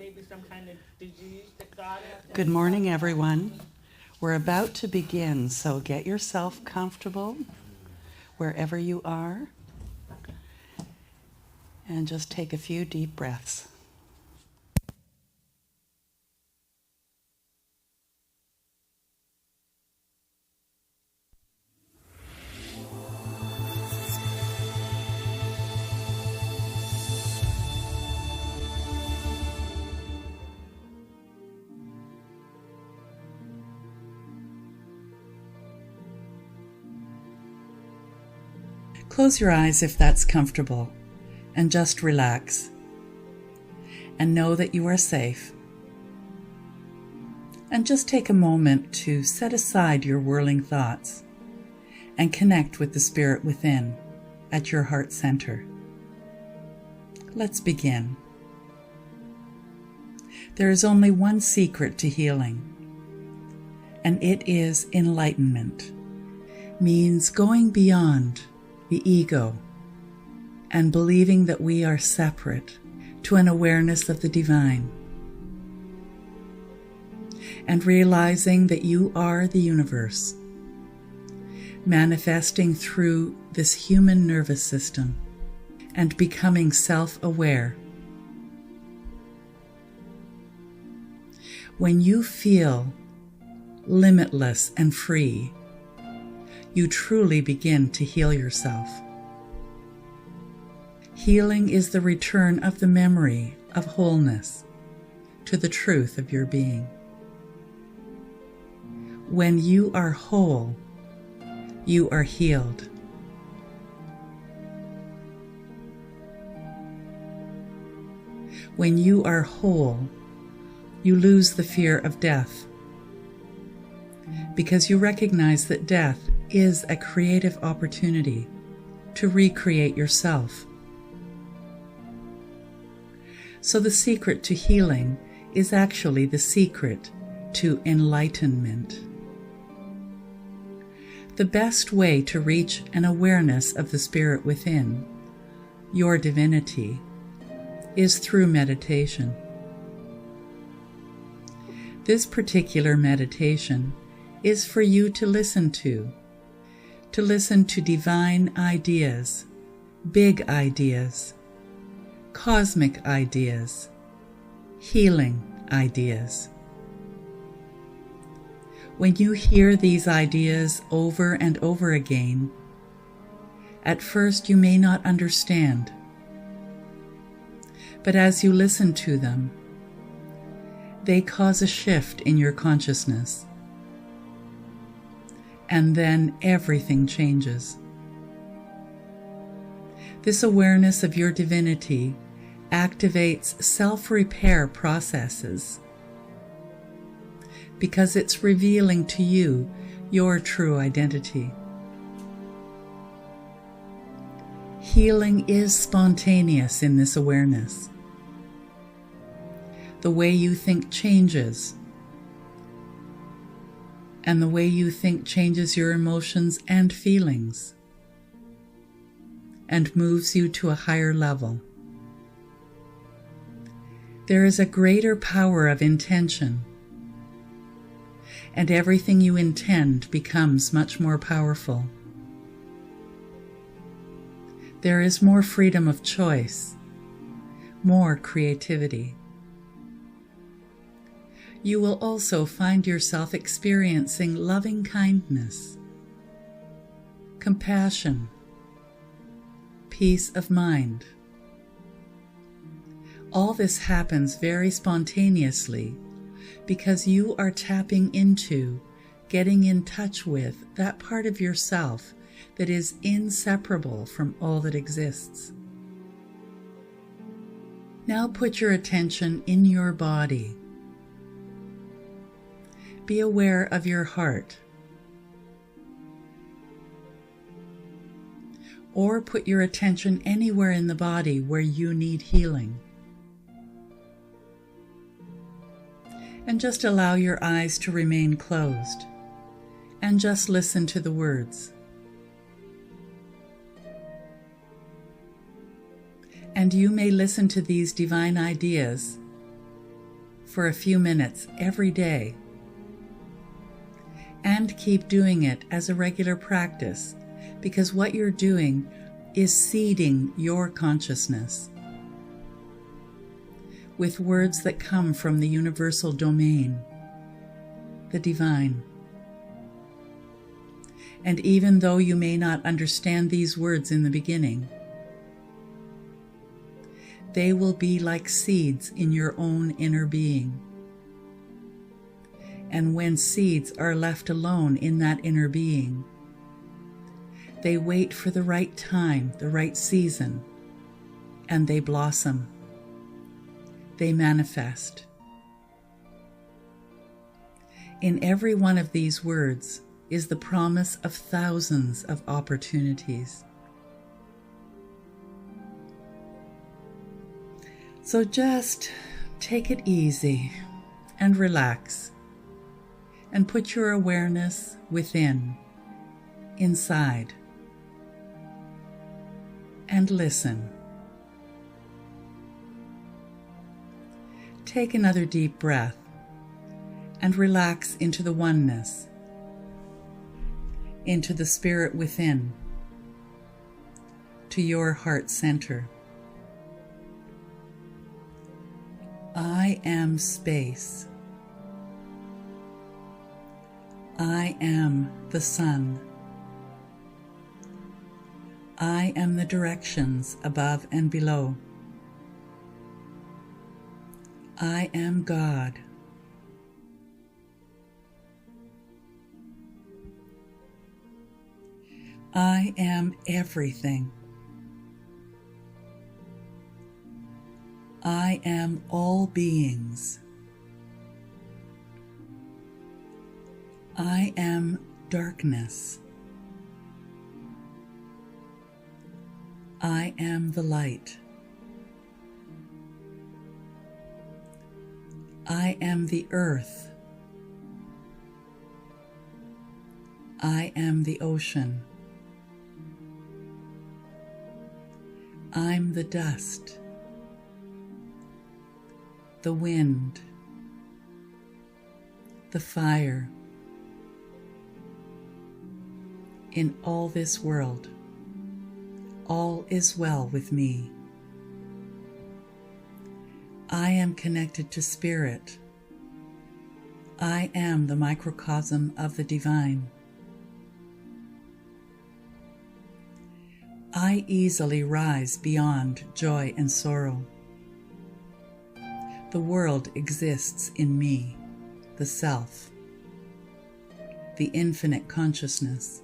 maybe some kind of disease that got it. Good morning, everyone. We're about to begin, so get yourself comfortable wherever you are and just take a few deep breaths. Close your eyes if that's comfortable, and just relax. And know that you are safe. And just take a moment to set aside your whirling thoughts and connect with the spirit within at your heart center. Let's begin. There is only one secret to healing, and it is enlightenment. Means going beyond the ego and believing that we are separate to an awareness of the divine, and realizing that you are the universe, manifesting through this human nervous system and becoming self-aware. When you feel limitless and free, you truly begin to heal yourself. Healing is the return of the memory of wholeness to the truth of your being. When you are whole, you are healed. When you are whole, you lose the fear of death, because you recognize that death is a creative opportunity to recreate yourself. So the secret to healing is actually the secret to enlightenment. The best way to reach an awareness of the spirit within, your divinity, is through meditation. This particular meditation is for you to listen to divine ideas, big ideas, cosmic ideas, healing ideas. When you hear these ideas over and over again, at first you may not understand, but as you listen to them, they cause a shift in your consciousness. And then everything changes. This awareness of your divinity activates self-repair processes because it's revealing to you your true identity. Healing is spontaneous in this awareness. The way you think changes, and the way you think changes your emotions and feelings and moves you to a higher level. There is a greater power of intention, and everything you intend becomes much more powerful. There is more freedom of choice, more creativity. You will also find yourself experiencing loving kindness, compassion, peace of mind. All this happens very spontaneously because you are tapping into, getting in touch with that part of yourself that is inseparable from all that exists. Now put your attention in your body. Be aware of your heart, or put your attention anywhere in the body where you need healing. And just allow your eyes to remain closed, and just listen to the words. And you may listen to these divine ideas for a few minutes every day. And keep doing it as a regular practice, because what you're doing is seeding your consciousness with words that come from the universal domain, the divine. And even though you may not understand these words in the beginning, they will be like seeds in your own inner being. And when seeds are left alone in that inner being, they wait for the right time, the right season, and they blossom. They manifest. In every one of these words is the promise of thousands of opportunities. So just take it easy and relax, and put your awareness within, inside, and listen. Take another deep breath and relax into the oneness, into the spirit within, to your heart center. I am space. I am the sun. I am the directions above and below. I am God. I am everything. I am all beings. I am darkness. I am the light. I am the earth. I am the ocean. I'm the dust, the wind, the fire. In all this world, all is well with me. I am connected to Spirit. I am the microcosm of the divine. I easily rise beyond joy and sorrow. The world exists in me, the self, the infinite consciousness.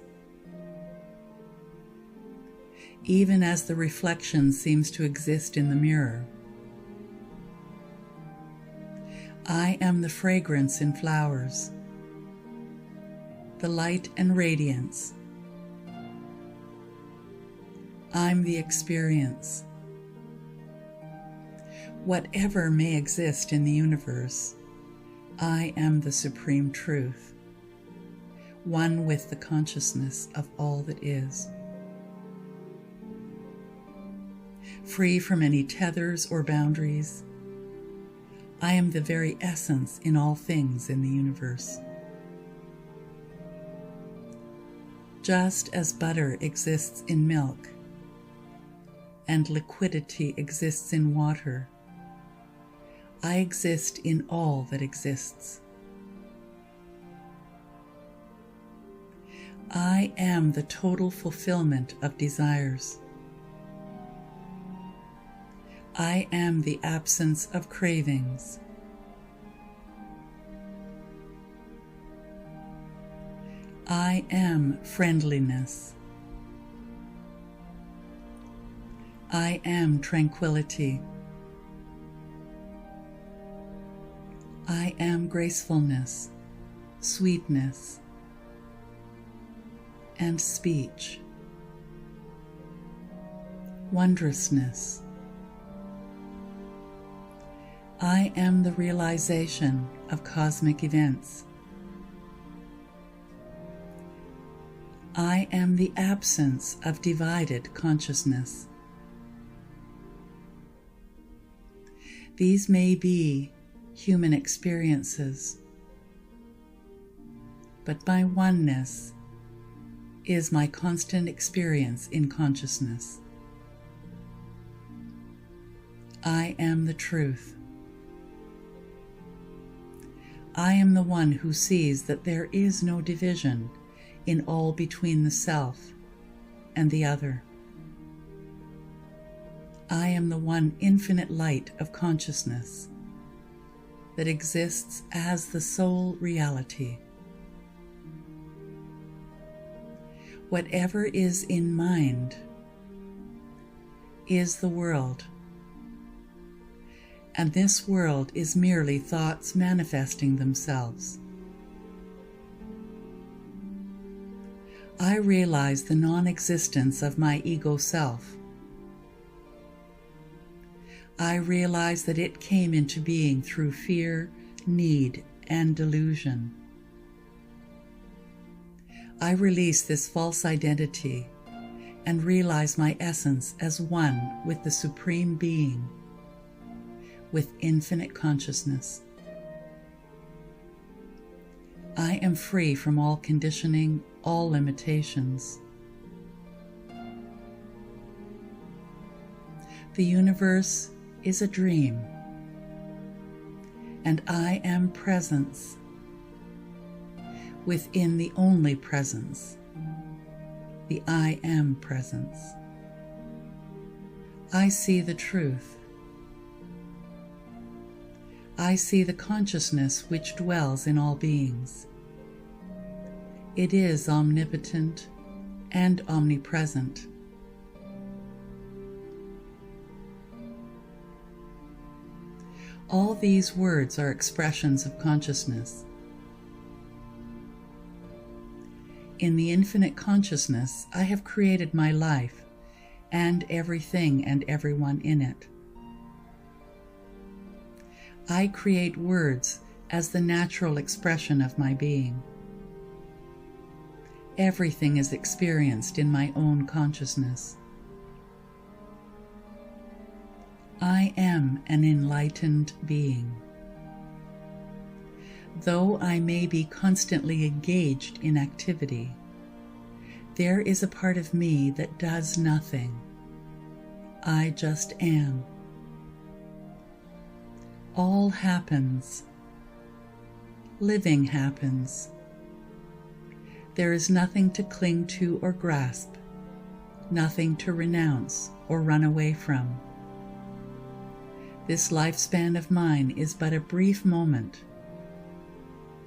Even as the reflection seems to exist in the mirror, I am the fragrance in flowers, the light and radiance. I'm the experience. Whatever may exist in the universe, I am the supreme truth, one with the consciousness of all that is. Free from any tethers or boundaries, I am the very essence in all things in the universe. Just as butter exists in milk, and liquidity exists in water, I exist in all that exists. I am the total fulfillment of desires. I am the absence of cravings. I am friendliness. I am tranquility. I am gracefulness, sweetness, and speech, wondrousness. I am the realization of cosmic events. I am the absence of divided consciousness. These may be human experiences, but my oneness is my constant experience in consciousness. I am the truth. I am the one who sees that there is no division in all between the self and the other. I am the one infinite light of consciousness that exists as the sole reality. Whatever is in mind is the world, and this world is merely thoughts manifesting themselves. I realize the non-existence of my ego self. I realize that it came into being through fear, need, and delusion. I release this false identity and realize my essence as one with the Supreme Being, with infinite consciousness. I am free from all conditioning, all limitations. The universe is a dream, and I am presence within the only presence, the I am presence. I see the truth. I see the consciousness which dwells in all beings. It is omnipotent and omnipresent. All these words are expressions of consciousness. In the infinite consciousness, I have created my life and everything and everyone in it. I create words as the natural expression of my being. Everything is experienced in my own consciousness. I am an enlightened being. Though I may be constantly engaged in activity, there is a part of me that does nothing. I just am. All happens. Living happens. There is nothing to cling to or grasp, nothing to renounce or run away from. This lifespan of mine is but a brief moment.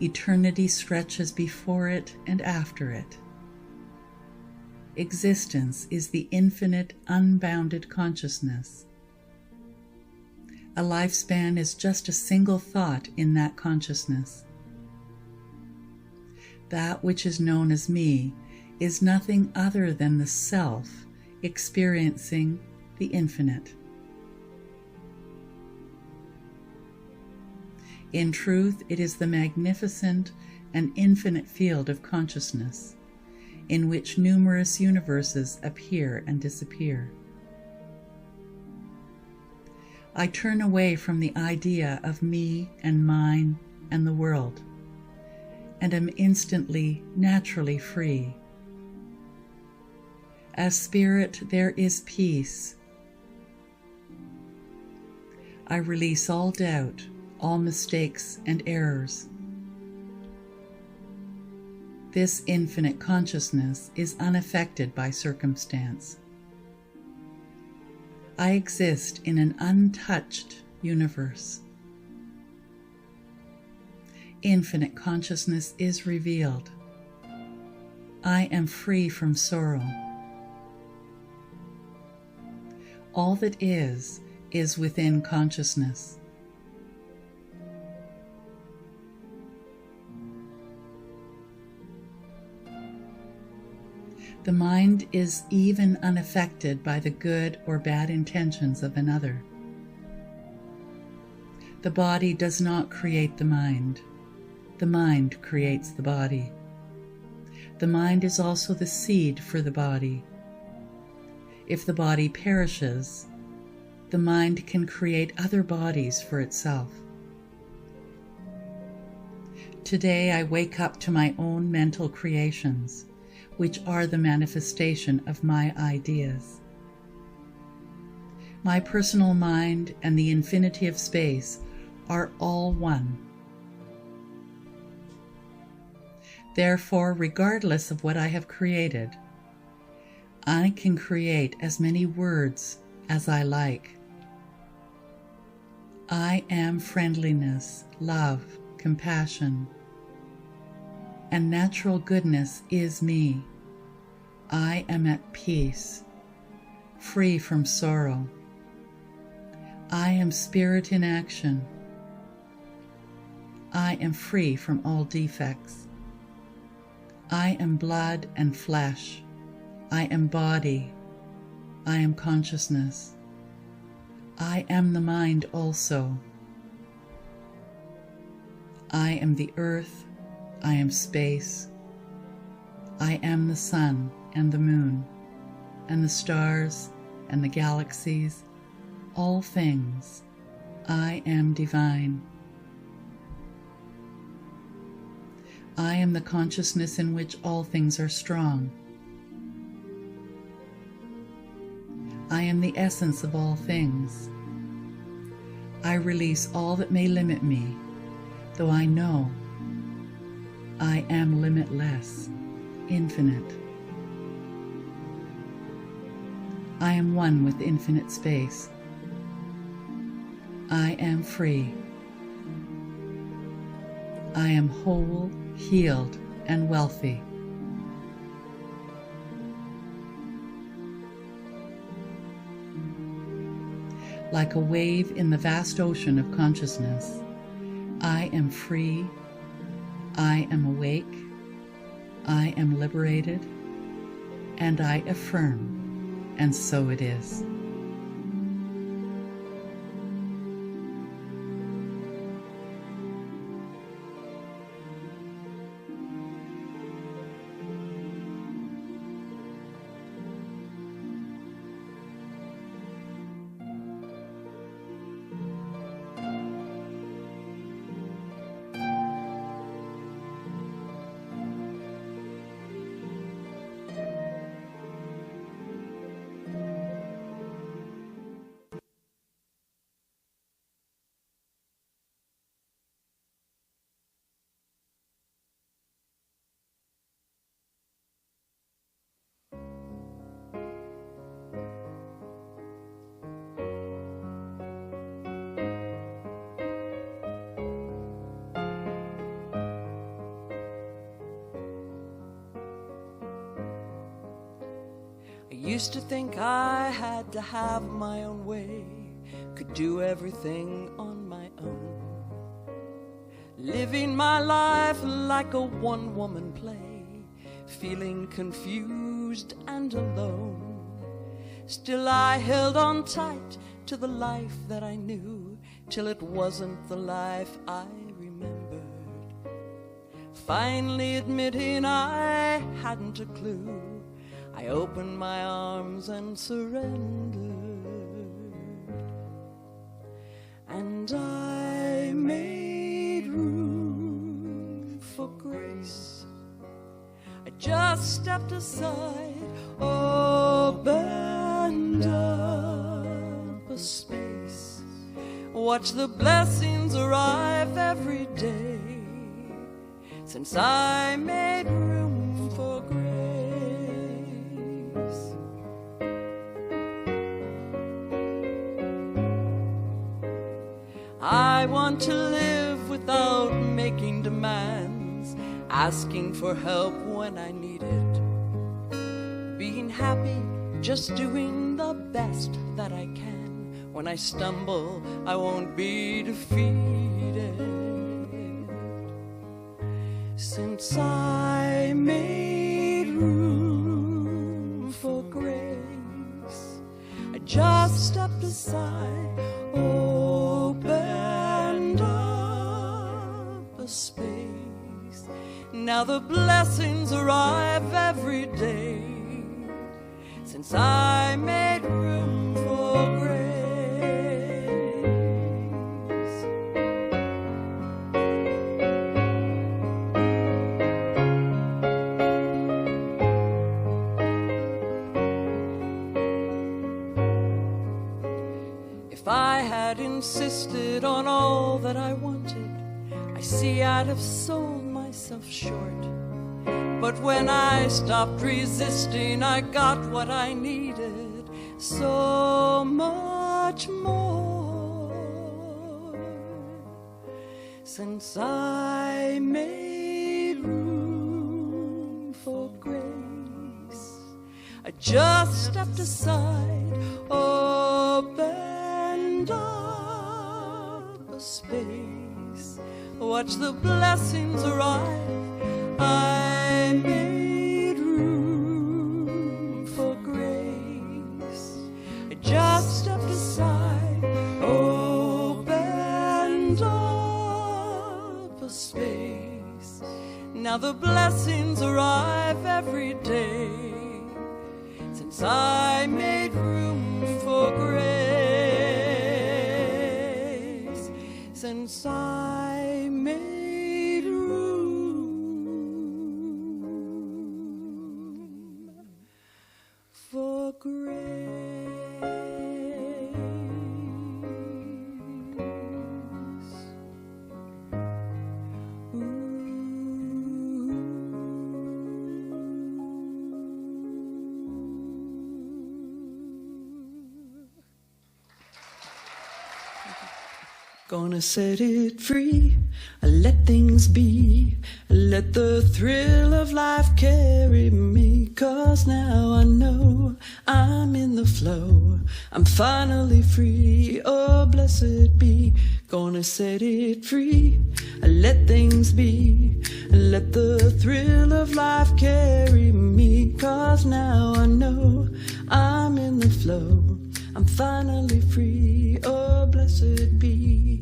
Eternity stretches before it and after it. Existence is the infinite, unbounded consciousness. A lifespan is just a single thought in that consciousness. That which is known as me is nothing other than the self experiencing the infinite. In truth, it is the magnificent and infinite field of consciousness in which numerous universes appear and disappear. I turn away from the idea of me and mine and the world, and am instantly, naturally free. As spirit, there is peace. I release all doubt, all mistakes and errors. This infinite consciousness is unaffected by circumstance. I exist in an untouched universe. Infinite consciousness is revealed. I am free from sorrow. All that is within consciousness. The mind is even unaffected by the good or bad intentions of another. The body does not create the mind. The mind creates the body. The mind is also the seed for the body. If the body perishes, the mind can create other bodies for itself. Today I wake up to my own mental creations, which are the manifestation of my ideas. My personal mind and the infinity of space are all one. Therefore, regardless of what I have created, I can create as many words as I like. I am friendliness, love, compassion, and natural goodness is me. I am at peace, free from sorrow. I am spirit in action. I am free from all defects. I am blood and flesh. I am body. I am consciousness. I am the mind also. I am the earth. I am space. I am the sun and the moon and the stars and the galaxies, all things. I am divine. I am the consciousness in which all things are strong. I am the essence of all things. I release all that may limit me, though I know I am limitless, infinite. I am one with infinite space. I am free. I am whole, healed, and wealthy. Like a wave in the vast ocean of consciousness, I am free, I am awake, I am liberated, and I affirm, and so it is. I used to think I had to have my own way, could do everything on my own, living my life like a one-woman play, feeling confused and alone. Still I held on tight to the life that I knew, till it wasn't the life I remembered. Finally admitting I hadn't a clue, I opened my arms and surrendered, and I made room for grace. I just stepped aside, opened up a space, watch the blessings arrive every day, since I made room for grace. I want to live without making demands, asking for help when I need it, being happy, just doing the best that I can. When I stumble, I won't be defeated, since I made room for grace. I just stepped aside, opened up a space. Now the blessings arrive every day, since I made room for grace. If I had insisted on all that I wanted, I see I'd have sold myself short. But when I stopped resisting, I got what I needed, so much more. Since I made room for grace, I just stepped aside, opened up a space, watch the blessings arrive. I made room for grace. I just stepped aside, opened up a space. Now the blessings arrive every day, since I made room for grace. Since I made room for grace. Gonna set it free, let things be, let the thrill of life carry me. 'Cause now I know I'm in the flow, I'm finally free, oh blessed be. Gonna set it free, let things be, let the thrill of life carry me. 'Cause now I know I'm in the flow, I'm finally free, oh blessed be.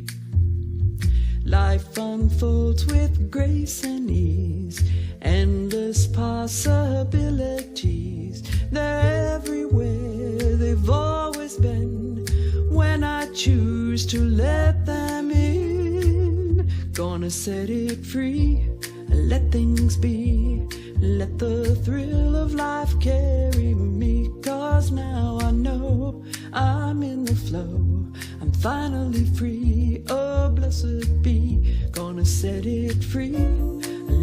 Life unfolds with grace and ease, endless possibilities. They're everywhere, they've always been, when I choose to let them in. Gonna set it free, let things be, let the thrill of life carry me. 'Cause now I know I'm in the flow, I'm finally free, oh blessed be. Gonna set it free,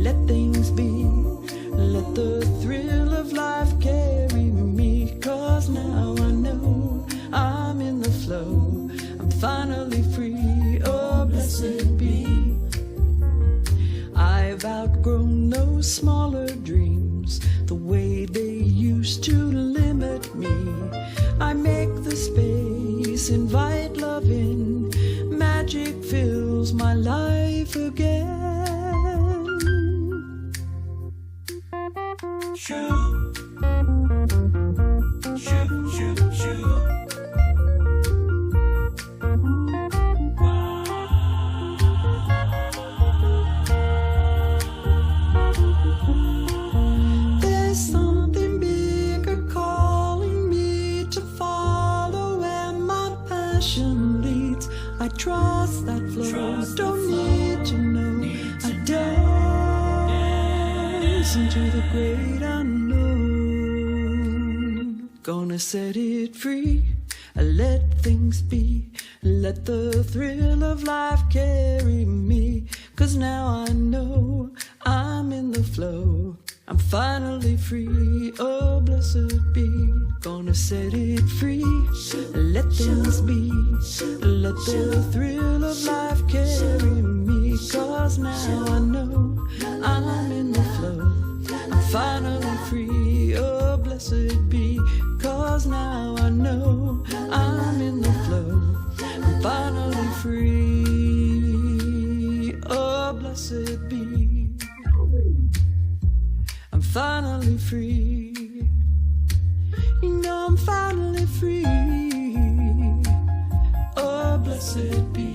let things be, let the thrill of life carry me. 'Cause now I know I'm in the flow, I'm finally free, oh blessed be. I've outgrown those smaller dreams, the way they used to limit me. I make the space, invite love in, magic fills my life again. Shoo, shoo, shoo, shoo. There's something bigger calling me to follow where my passion leads. I trust that flow, don't need to know. I dance into the great unknown. Gonna set it free, let things be, let the thrill of life carry me. 'Cause now I know I'm in the flow, I'm finally free, oh blessed be. Gonna set it free, let things be, let the thrill of life carry me. 'Cause now I know I'm in the flow, I'm finally free, oh blessed be. 'Cause now I know I'm in the flow, I'm finally free, oh blessed be. I'm finally free. You know I'm finally free. Oh, blessed be.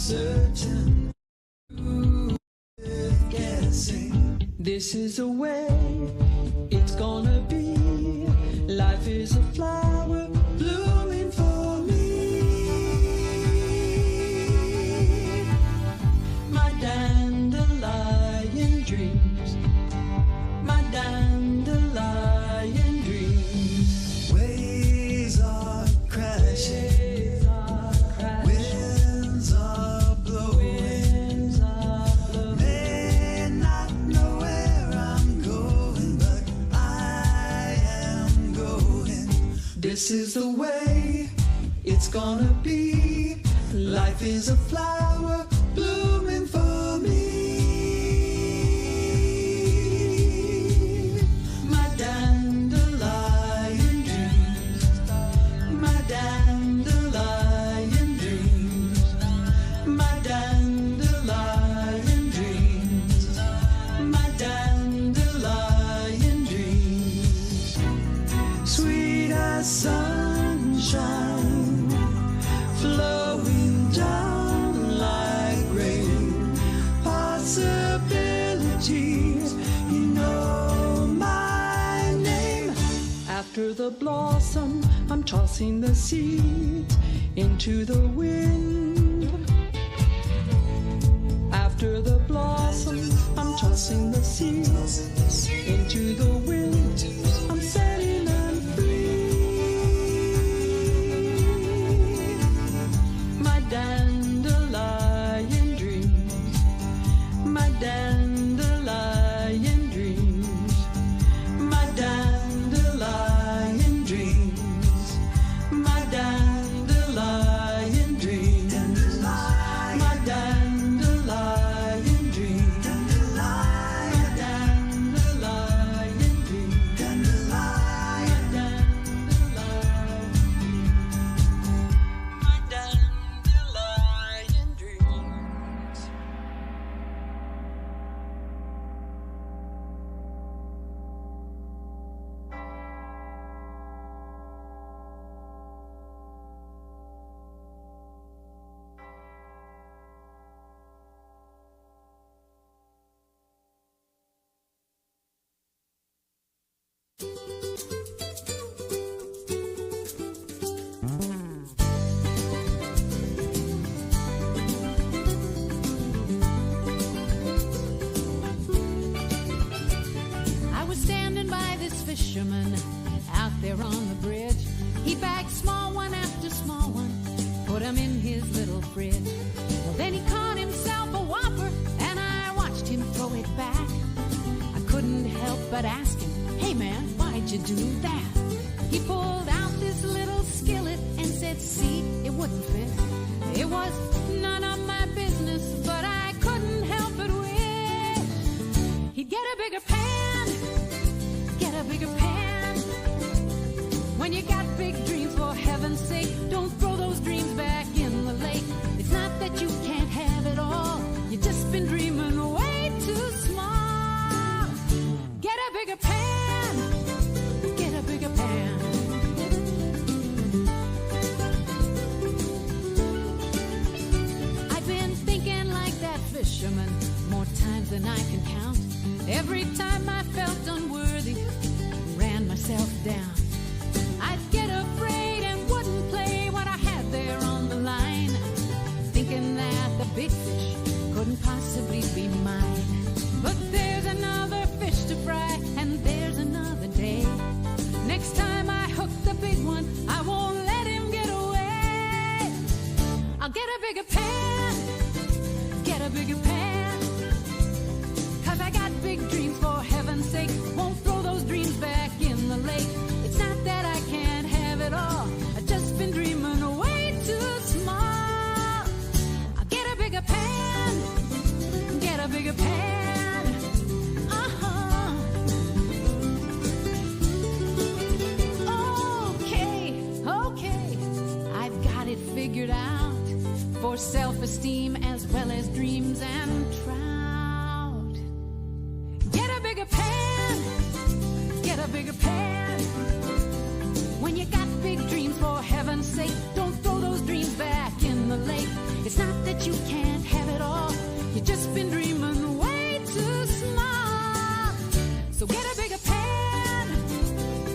Searching, guessing. This is the way it's gonna be. Life is a flower blooming for me. My dandelion dreams, my dandelion dreams. Waves are crashing, winds are blowing. May not know where I'm going, but I am going. This is the way it's gonna be. Life is a flower blooming for me. My dandelion dreams, my dandelion dreams, my dandelion dreams, my dandelion dreams. Sweet as sunshine, flowing down like rain. Possibilities, you know my name. After the blossom, I'm tossing the seeds into the wind. After the blossom, I'm tossing the seeds into the wind. I'm setting them free. My dandelion dreams, my dandelion dreams, my dandelion dreams, my dandelion dreams, my dandelion dreams, my dandelion dreams, my dandelion dreams. I was standing by this fisherman out there on the bridge. He bagged small one after small one, put 'em in his little fridge. Well, then he caught himself a whopper, and I watched him throw it back. I couldn't help but ask him, "Hey man, why'd you do that?" He pulled out this little skillet and said, "See, it wouldn't fit. It was none of my business, but I couldn't help it wish he'd get a bigger pan, get a bigger pan. When you got big dreams, for heaven's sake, don't throw those dreams back in the lake. It's not that you can't have it all, you've just been dreaming way too small. Get a bigger pan, get a bigger pan." I've been thinking like that fisherman more times than I can count. Every time I felt unworthy, ran myself down. I'd get afraid and wouldn't play what I had there on the line, thinking that the big fish couldn't possibly be mine. But there's another fish to fry, and there's another day. Next time I hook the big one, I won't let him get away. I'll get a bigger pan, get a bigger pan. 'Cause I got big dreams, for heaven's sake, won't throw those dreams back in the lake. It's not that I can't have it all, I've just been dreaming way too small. I'll get a bigger pan, get a bigger pan. Okay, I've got it figured out, for self-esteem as well as dreams and trout. Get a bigger pan, get a bigger pan. When you got big dreams, for heaven's sake, don't throw those dreams back in the lake. It's not that you can't have it all. You've just been dreaming way too small. So get a bigger pan.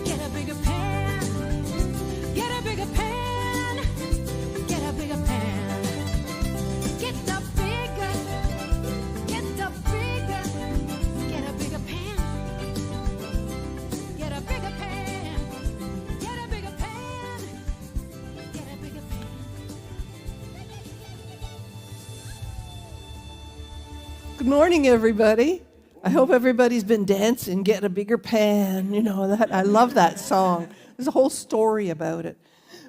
Get a bigger pan. Get a bigger pan. Get a bigger pan. Get the bigger. Get the bigger. Get a bigger pan. Get a bigger pan. Get a bigger pan. Get a bigger pan. Good morning, everybody. I hope everybody's been dancing. Get a bigger pan. You know that. I love that song. There's a whole story about it.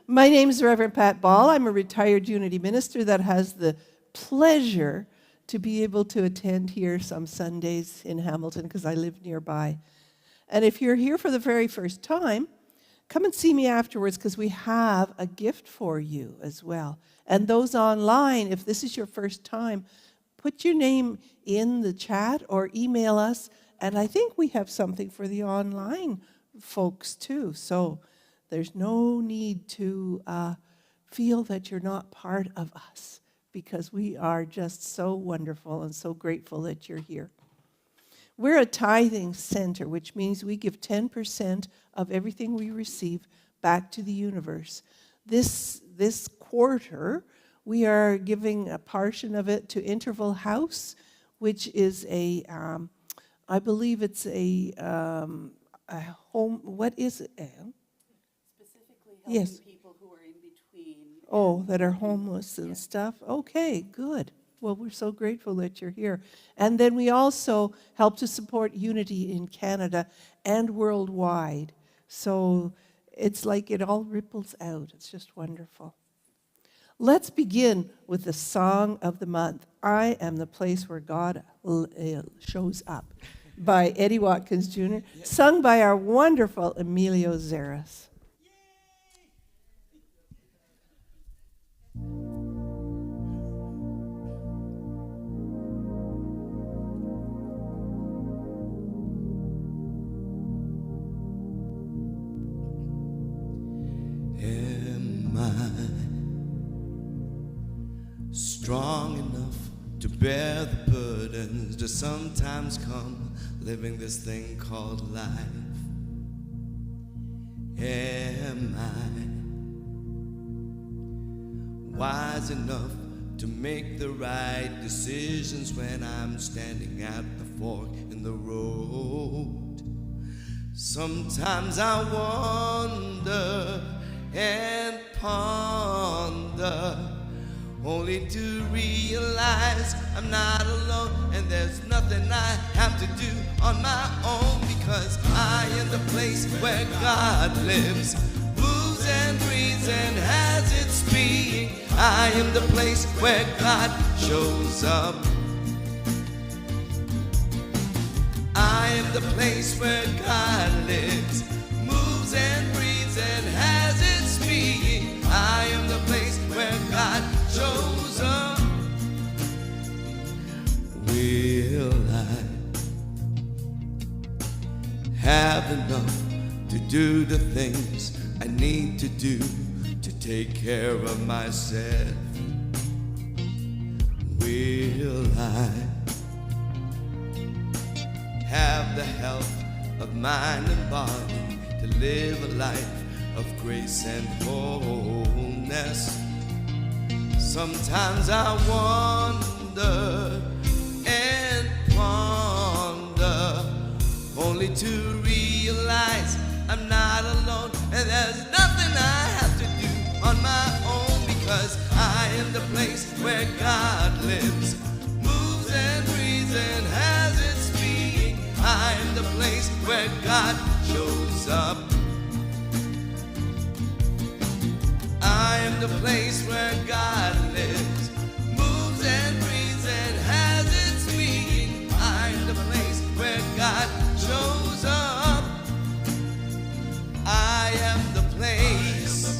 My name is Reverend Pat Ball. I'm a retired Unity minister that has the pleasure to be able to attend here some Sundays in Hamilton because I live nearby. And if you're here for the very first time, come and see me afterwards because we have a gift for you as well. And those online, if this is your first time, put your name in the chat or email us. And I think we have something for the online folks too. So there's no need to feel that you're not part of us because we are just so wonderful and so grateful that you're here. We're a tithing center, which means we give 10% of everything we receive back to the universe. This quarter, we are giving a portion of it to Interval House, which is I believe it's a home. What is it? Specifically helping Yes. people who are in between. Oh, that are homeless and stuff. Okay, good. Well, we're so grateful that you're here. And then we also help to support Unity in Canada and worldwide. So it's like it all ripples out. It's just wonderful. Let's begin with the song of the month, I Am the Place Where God Shows Up, by Eddie Watkins Jr., sung by our wonderful Emilio Zeras. Am I strong enough to bear the burdens that sometimes come living this thing called life? Am I wise enough to make the right decisions when I'm standing at the fork in the road? Sometimes I wonder and ponder, only to realize I'm not alone, and there's nothing I have to do on my own, because I am the place where God lives, moves and breathes and has its being. I am the place where God shows up. I am the place where God lives, moves and breathes and has its being. I am the place where God shows up. Will I have enough to do the things I need to do to take care of myself? Will I have the health of mind and body to live a life of grace and wholeness? Sometimes I wonder and ponder, only to realize I'm not alone, and there's nothing I have to do on my own, because I am the place where God lives, moves and breathes and has its being. I am the place where God shows up. I am the place where God lives, moves and breathes and has its being. I am the place where God shows up. I am the place.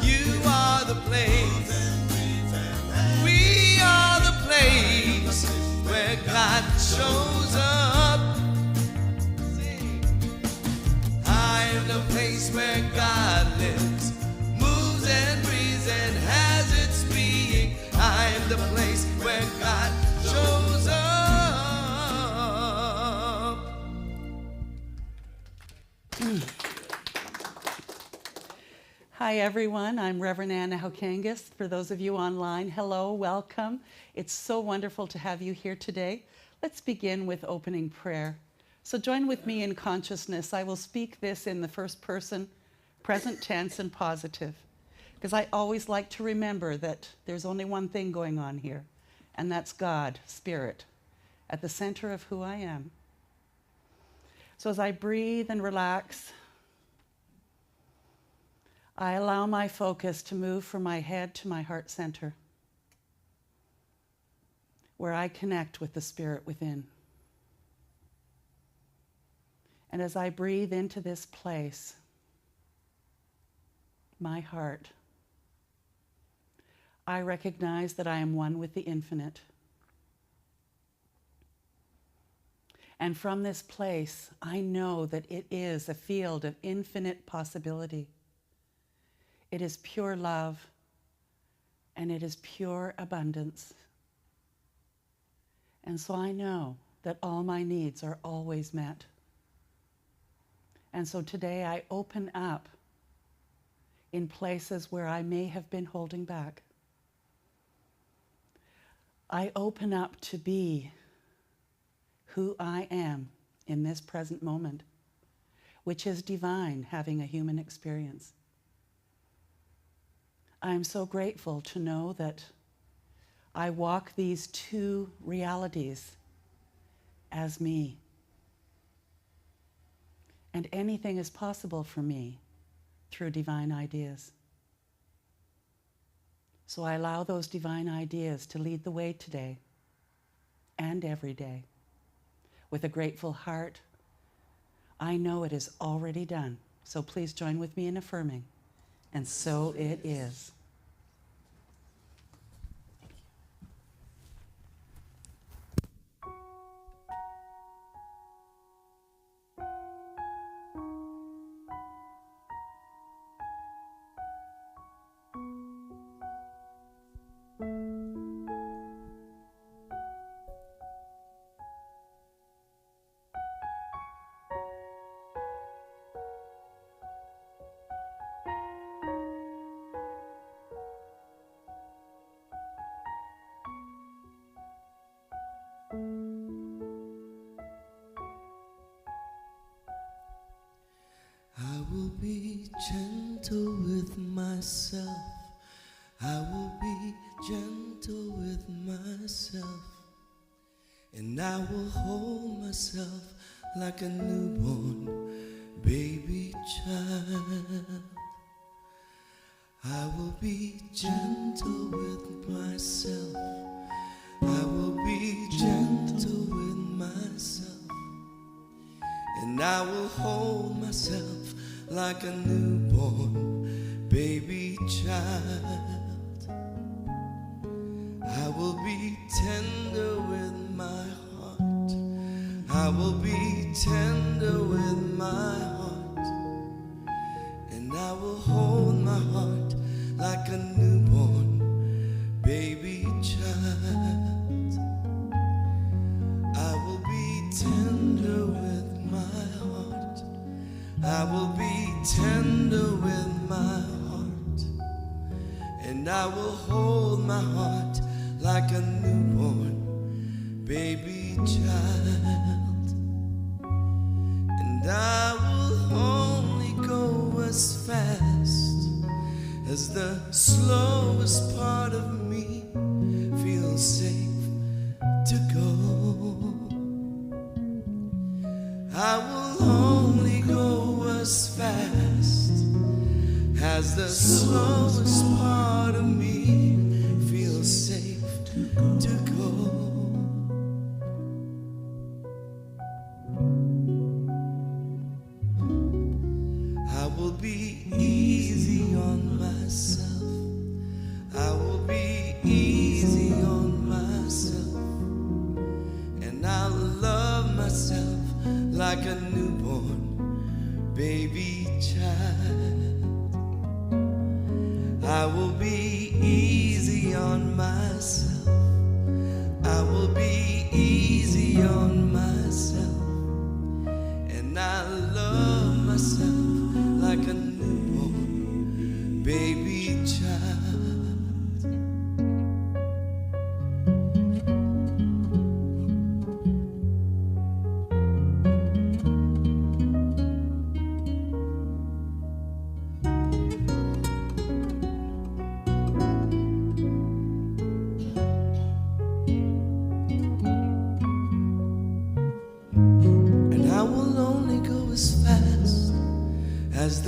You are the place. We are the place where God shows up. I am the place where God lives, moves and breathes and has find a place where God shows up. Hi, everyone. I'm Reverend Anna Hokangas. For those of you online, hello, welcome. It's so wonderful to have you here today. Let's begin with opening prayer. So join with me in consciousness. I will speak this in the first person, present tense and positive, because I always like to remember that there's only one thing going on here, and that's God, Spirit, at the center of who I am. So as I breathe and relax, I allow my focus to move from my head to my heart center, where I connect with the Spirit within. And as I breathe into this place, my heart, I recognize that I am one with the infinite. And from this place, I know that it is a field of infinite possibility. It is pure love, and it is pure abundance. And so I know that all my needs are always met. And so today I open up in places where I may have been holding back. I open up to be who I am in this present moment, which is divine, having a human experience. I am so grateful to know that I walk these two realities as me. And anything is possible for me through divine ideas. So I allow those divine ideas to lead the way today and every day. With a grateful heart, I know it is already done. So please join with me in affirming. And so it is. I will be gentle with myself. I will be gentle with myself. And I will hold myself like a newborn baby child. I will be gentle with myself. I will be gentle with myself. And I will hold myself like a newborn baby child. I will be tender with my heart. I will be tender with my heart. And I will hold my heart like a newborn baby child. I will be tender with my heart. I will be tender with my heart. And I will hold my heart like a newborn baby child. And I will only go as fast as the slowest part of me feels safe to go. I will only go as fast as the slowest part of me feels safe to go. I will be easy on myself. I will be easy on myself. And I'll love myself like a newborn baby child. I will be easy on myself.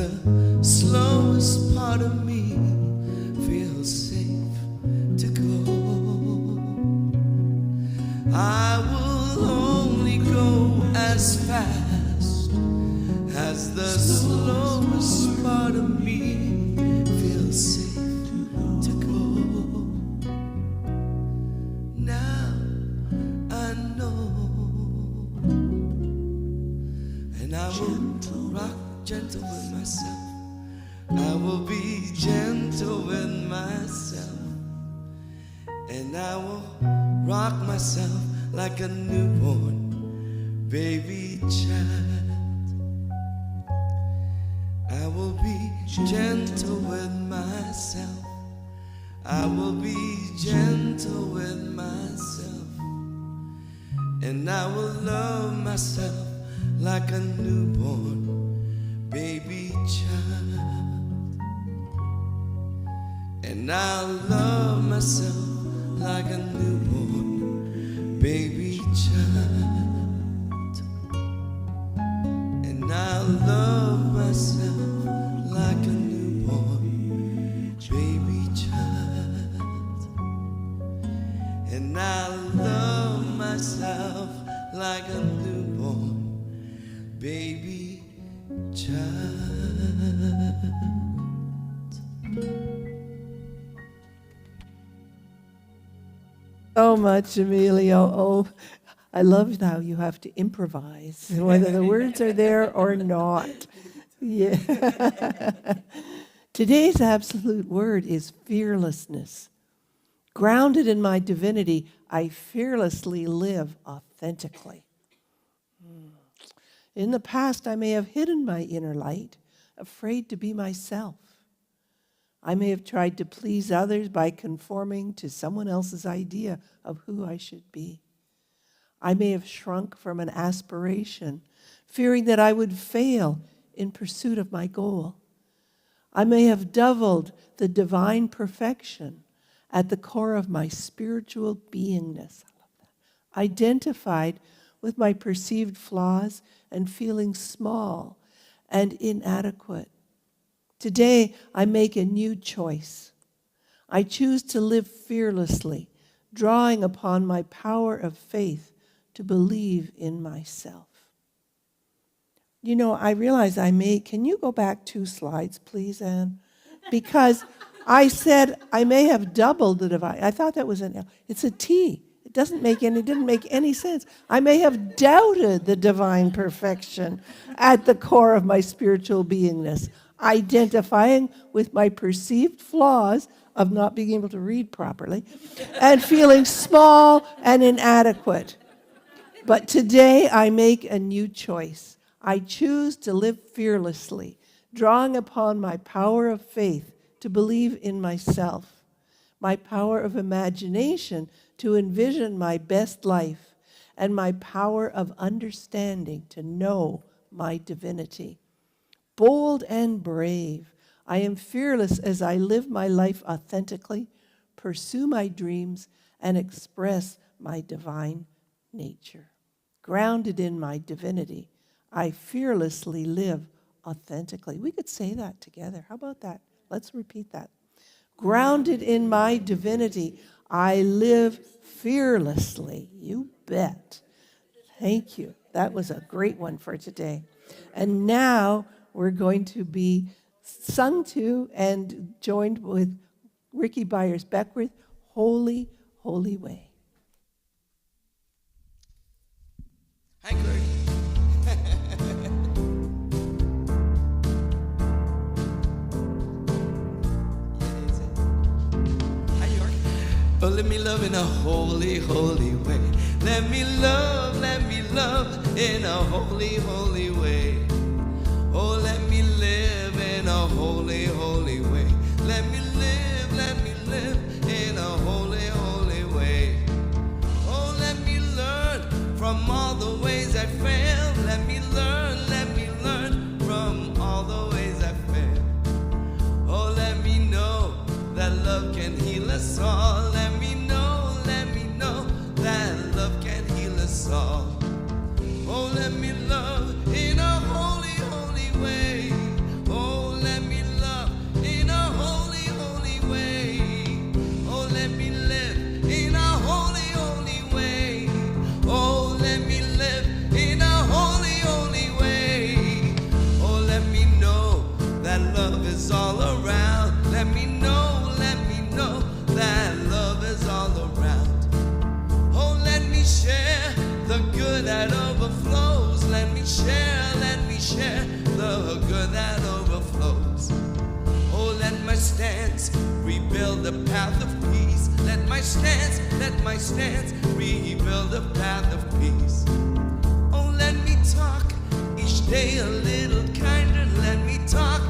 the slowest part of me feels safe to go. I will only go as fast as the slowest part of me feels safe to go. Now I know, and I will rock gentle with myself. I will be gentle with myself, and I will rock myself like a newborn baby child. I will be gentle with myself. I will be gentle with myself, and I will love myself like a newborn baby child. And I'll love myself like a newborn baby child. And I'll love myself like a newborn baby child. And I'll love myself like a newborn baby child. So much, Emilio. Oh, I love how you have to improvise, whether the words are there or not. Yeah. Today's absolute word is fearlessness. Grounded in my divinity, I fearlessly live authentically. In the past, I may have hidden my inner light, afraid to be myself. I may have tried to please others by conforming to someone else's idea of who I should be. I may have shrunk from an aspiration, fearing that I would fail in pursuit of my goal. I may have doubled the divine perfection at the core of my spiritual beingness. I love that. Identified with my perceived flaws and feeling small and inadequate. Today, I make a new choice. I choose to live fearlessly, drawing upon my power of faith to believe in myself. You know, I realize can you go back 2 slides, please, Anne? Because I said I may have doubled the divine. I thought that was an L. It's a T. It didn't make any sense. I may have doubted the divine perfection at the core of my spiritual beingness, identifying with my perceived flaws of not being able to read properly and feeling small and inadequate. But today I make a new choice. I choose to live fearlessly, drawing upon my power of faith to believe in myself, my power of imagination to envision my best life, and my power of understanding to know my divinity. Bold and brave, I am fearless as I live my life authentically, pursue my dreams, and express my divine nature. Grounded in my divinity, I fearlessly live authentically. We could say that together. How about that? Let's repeat that. Grounded in my divinity, I live fearlessly. You bet. Thank you. That was a great one for today. And now we're going to be sung to and joined with Ricky Byers-Beckwith, Holy, Holy Way. Hi, Greg. Hi, York. Oh, let me love in a holy, holy way. Let me love in a holy, holy way. Oh, let me live in a holy, holy way. Let me live in a holy, holy way. Oh, let me learn from all the ways I failed. Let me learn from all the ways I failed. Oh, let me know that love can heal us all. Let me know that love can heal us all. Oh, let me love in a holy, holy way. Oh, rebuild the path of peace. Let my stance rebuild the path of peace. Oh, let me talk each day a little kinder. Let me talk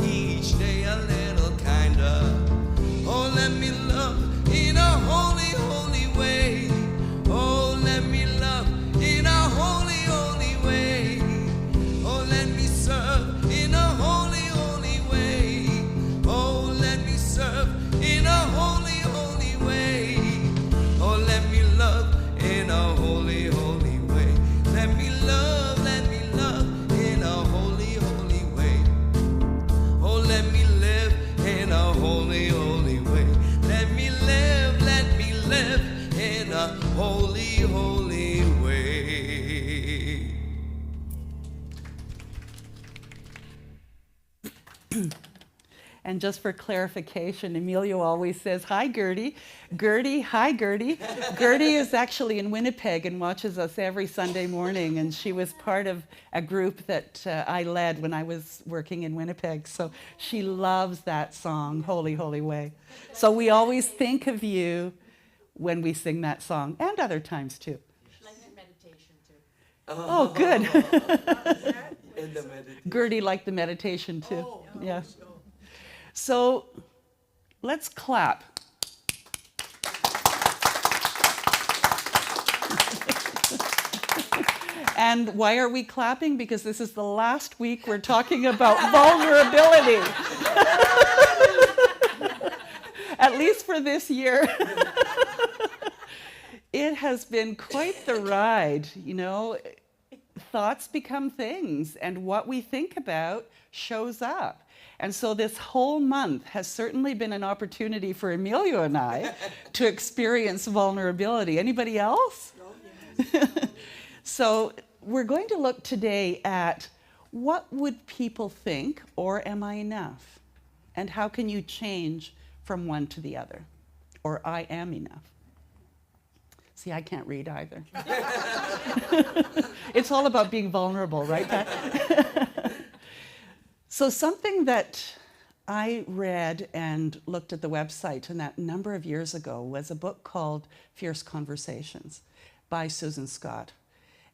each day a little kinder. Oh, let me love in a holy, holy way. Oh, let me love in a holy, holy way. Oh, let me serve in a holy, holy way. Oh, let me serve in a holy, holy way. Oh, let me love in a holy, holy way. Let me love in a holy, holy way. Oh, let me live in a holy, holy way. Let me live in a holy, holy way. And just for clarification, Emilio always says, hi, Gertie. Gertie, hi, Gertie. Gertie is actually in Winnipeg and watches us every Sunday morning, and she was part of a group that I led when I was working in Winnipeg. So she loves that song, Holy, Holy Way. So we always think of you when we sing that song, and other times too. Like the meditation too. Oh, good. In the meditation. Gertie liked the meditation too. Yeah. So let's clap. And why are we clapping? Because this is the last week we're talking about vulnerability. At least for this year. It has been quite the ride, you know. Thoughts become things, and what we think about shows up. And so this whole month has certainly been an opportunity for Emilio and I to experience vulnerability. Anybody else? So we're going to look today at what would people think, or am I enough? And how can you change from one to the other? Or I am enough. See, I can't read either. It's all about being vulnerable, right, Pat? So something that I read and looked at the website and that number of years ago was a book called Fierce Conversations by Susan Scott.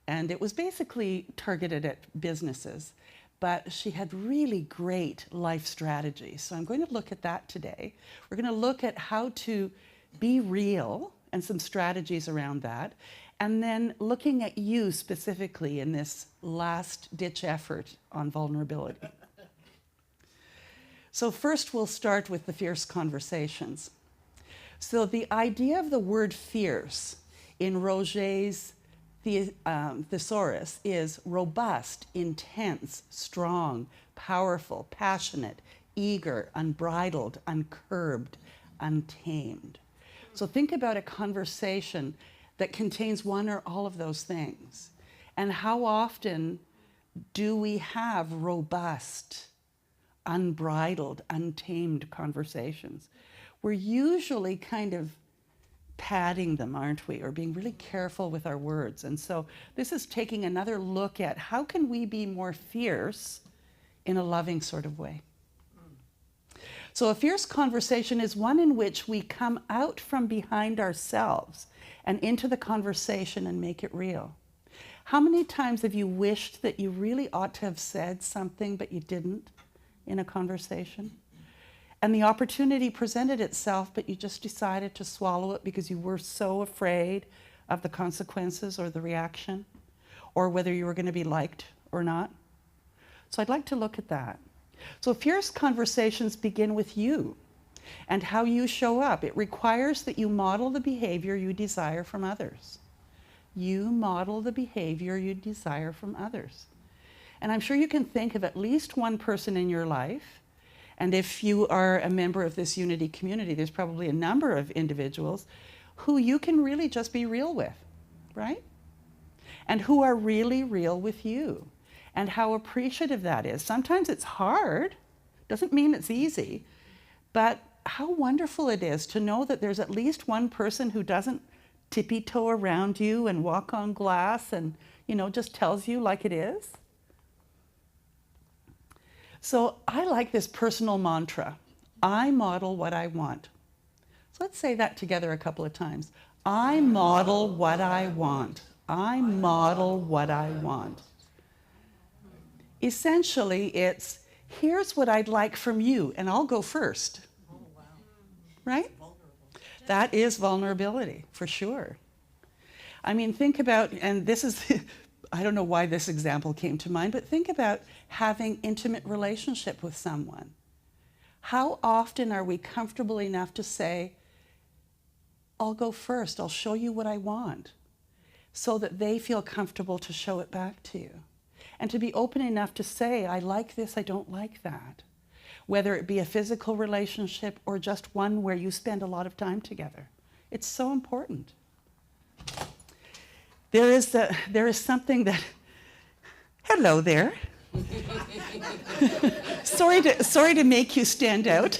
And it was basically targeted at businesses, but she had really great life strategies. So I'm going to look at that today. We're going to look at how to be real and some strategies around that. And then looking at you specifically in this last-ditch effort on vulnerability. So first we'll start with the fierce conversations. So the idea of the word fierce in Roget's thesaurus is robust, intense, strong, powerful, passionate, eager, unbridled, uncurbed, untamed. So think about a conversation that contains one or all of those things. And how often do we have robust, unbridled, untamed conversations? We're usually kind of padding them, aren't we? Or being really careful with our words. And so this is taking another look at how can we be more fierce in a loving sort of way. So a fierce conversation is one in which we come out from behind ourselves and into the conversation and make it real. How many times have you wished that you really ought to have said something but you didn't in a conversation? And the opportunity presented itself, but you just decided to swallow it because you were so afraid of the consequences or the reaction, or whether you were going to be liked or not. So I'd like to look at that. So fierce conversations begin with you and how you show up. It requires that you model the behavior you desire from others. You model the behavior you desire from others. And I'm sure you can think of at least one person in your life. And if you are a member of this Unity community, there's probably a number of individuals who you can really just be real with, right? And who are really real with you. And how appreciative that is. Sometimes it's hard, doesn't mean it's easy, but how wonderful it is to know that there's at least one person who doesn't tippy-toe around you and walk on glass and, you know, just tells you like it is. So I like this personal mantra. I model what I want. So let's say that together a couple of times. I model what I want. I model what I want. Essentially, it's, here's what I'd like from you, and I'll go first. Right? That is vulnerability, for sure. I mean, think about, and this is, I don't know why this example came to mind, but think about having intimate relationship with someone. How often are we comfortable enough to say, I'll go first, I'll show you what I want, so that they feel comfortable to show it back to you. And to be open enough to say, I like this, I don't like that. Whether it be a physical relationship or just one where you spend a lot of time together. It's so important. There is something that, hello there. sorry to make you stand out.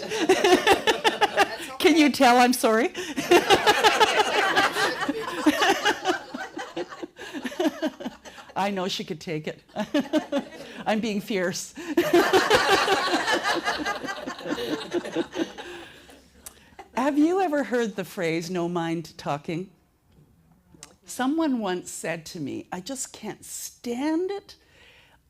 Can you tell I'm sorry? I know she could take it. I'm being fierce. Have you ever heard the phrase, no mind talking? Someone once said to me, I just can't stand it.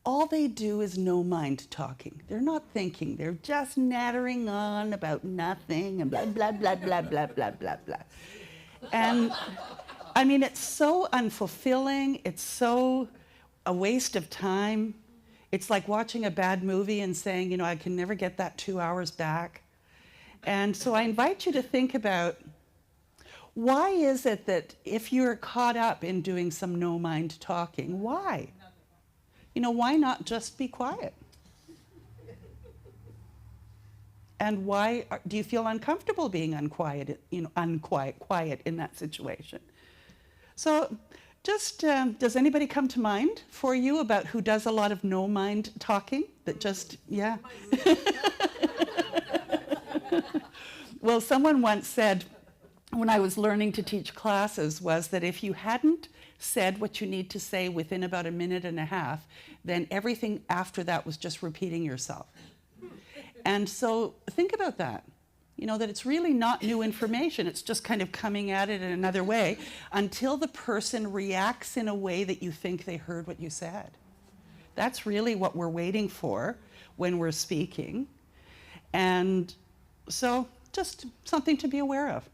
All they do is no mind talking. They're not thinking. They're just nattering on about nothing and blah, blah, blah, blah, blah, blah, blah, blah. And I mean, it's so unfulfilling. It's so a waste of time. It's like watching a bad movie and saying, you know, I can never get that 2 hours back. And so I invite you to think about, why is it that if you're caught up in doing some no mind talking, why? You know, why not just be quiet? And why do you feel uncomfortable being quiet in that situation? So just, does anybody come to mind for you about who does a lot of no mind talking? That just, yeah. Well, someone once said, when I was learning to teach classes, was that if you hadn't said what you need to say within about a minute and a half, then everything after that was just repeating yourself. And so think about that. You know, that it's really not new information. It's just kind of coming at it in another way until the person reacts in a way that you think they heard what you said. That's really what we're waiting for when we're speaking. And so just something to be aware of.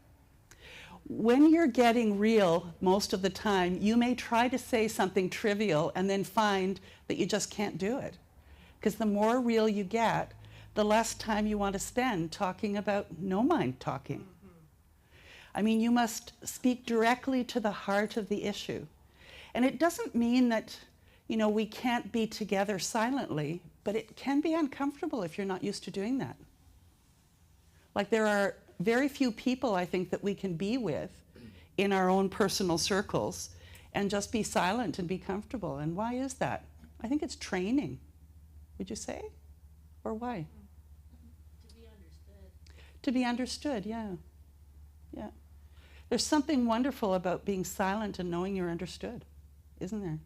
When you're getting real, most of the time, you may try to say something trivial and then find that you just can't do it. Because the more real you get, the less time you want to spend talking about no mind talking. I mean, you must speak directly to the heart of the issue. And it doesn't mean that, you know, we can't be together silently, but it can be uncomfortable if you're not used to doing that. Like, there are very few people, I think, that we can be with in our own personal circles and just be silent and be comfortable. And why is that? I think it's training. Would you say? Or why? To be understood. To be understood, yeah. Yeah. There's something wonderful about being silent and knowing you're understood, isn't there?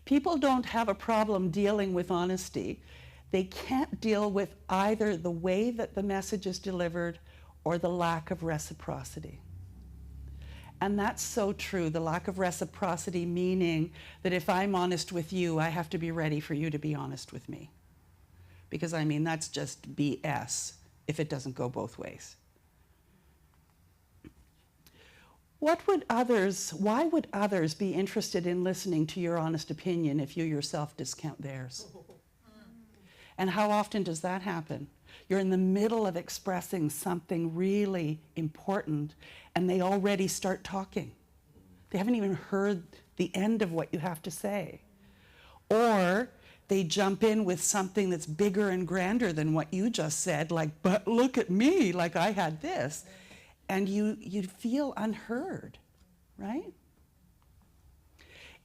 People don't have a problem dealing with honesty. They can't deal with either the way that the message is delivered or the lack of reciprocity. And that's so true, the lack of reciprocity, meaning that if I'm honest with you, I have to be ready for you to be honest with me. Because, I mean, that's just BS if it doesn't go both ways. Why would others be interested in listening to your honest opinion if you yourself discount theirs? And how often does that happen? You're in the middle of expressing something really important, and they already start talking. They haven't even heard the end of what you have to say. Or they jump in with something that's bigger and grander than what you just said, like, but look at me, like I had this. And you feel unheard, right?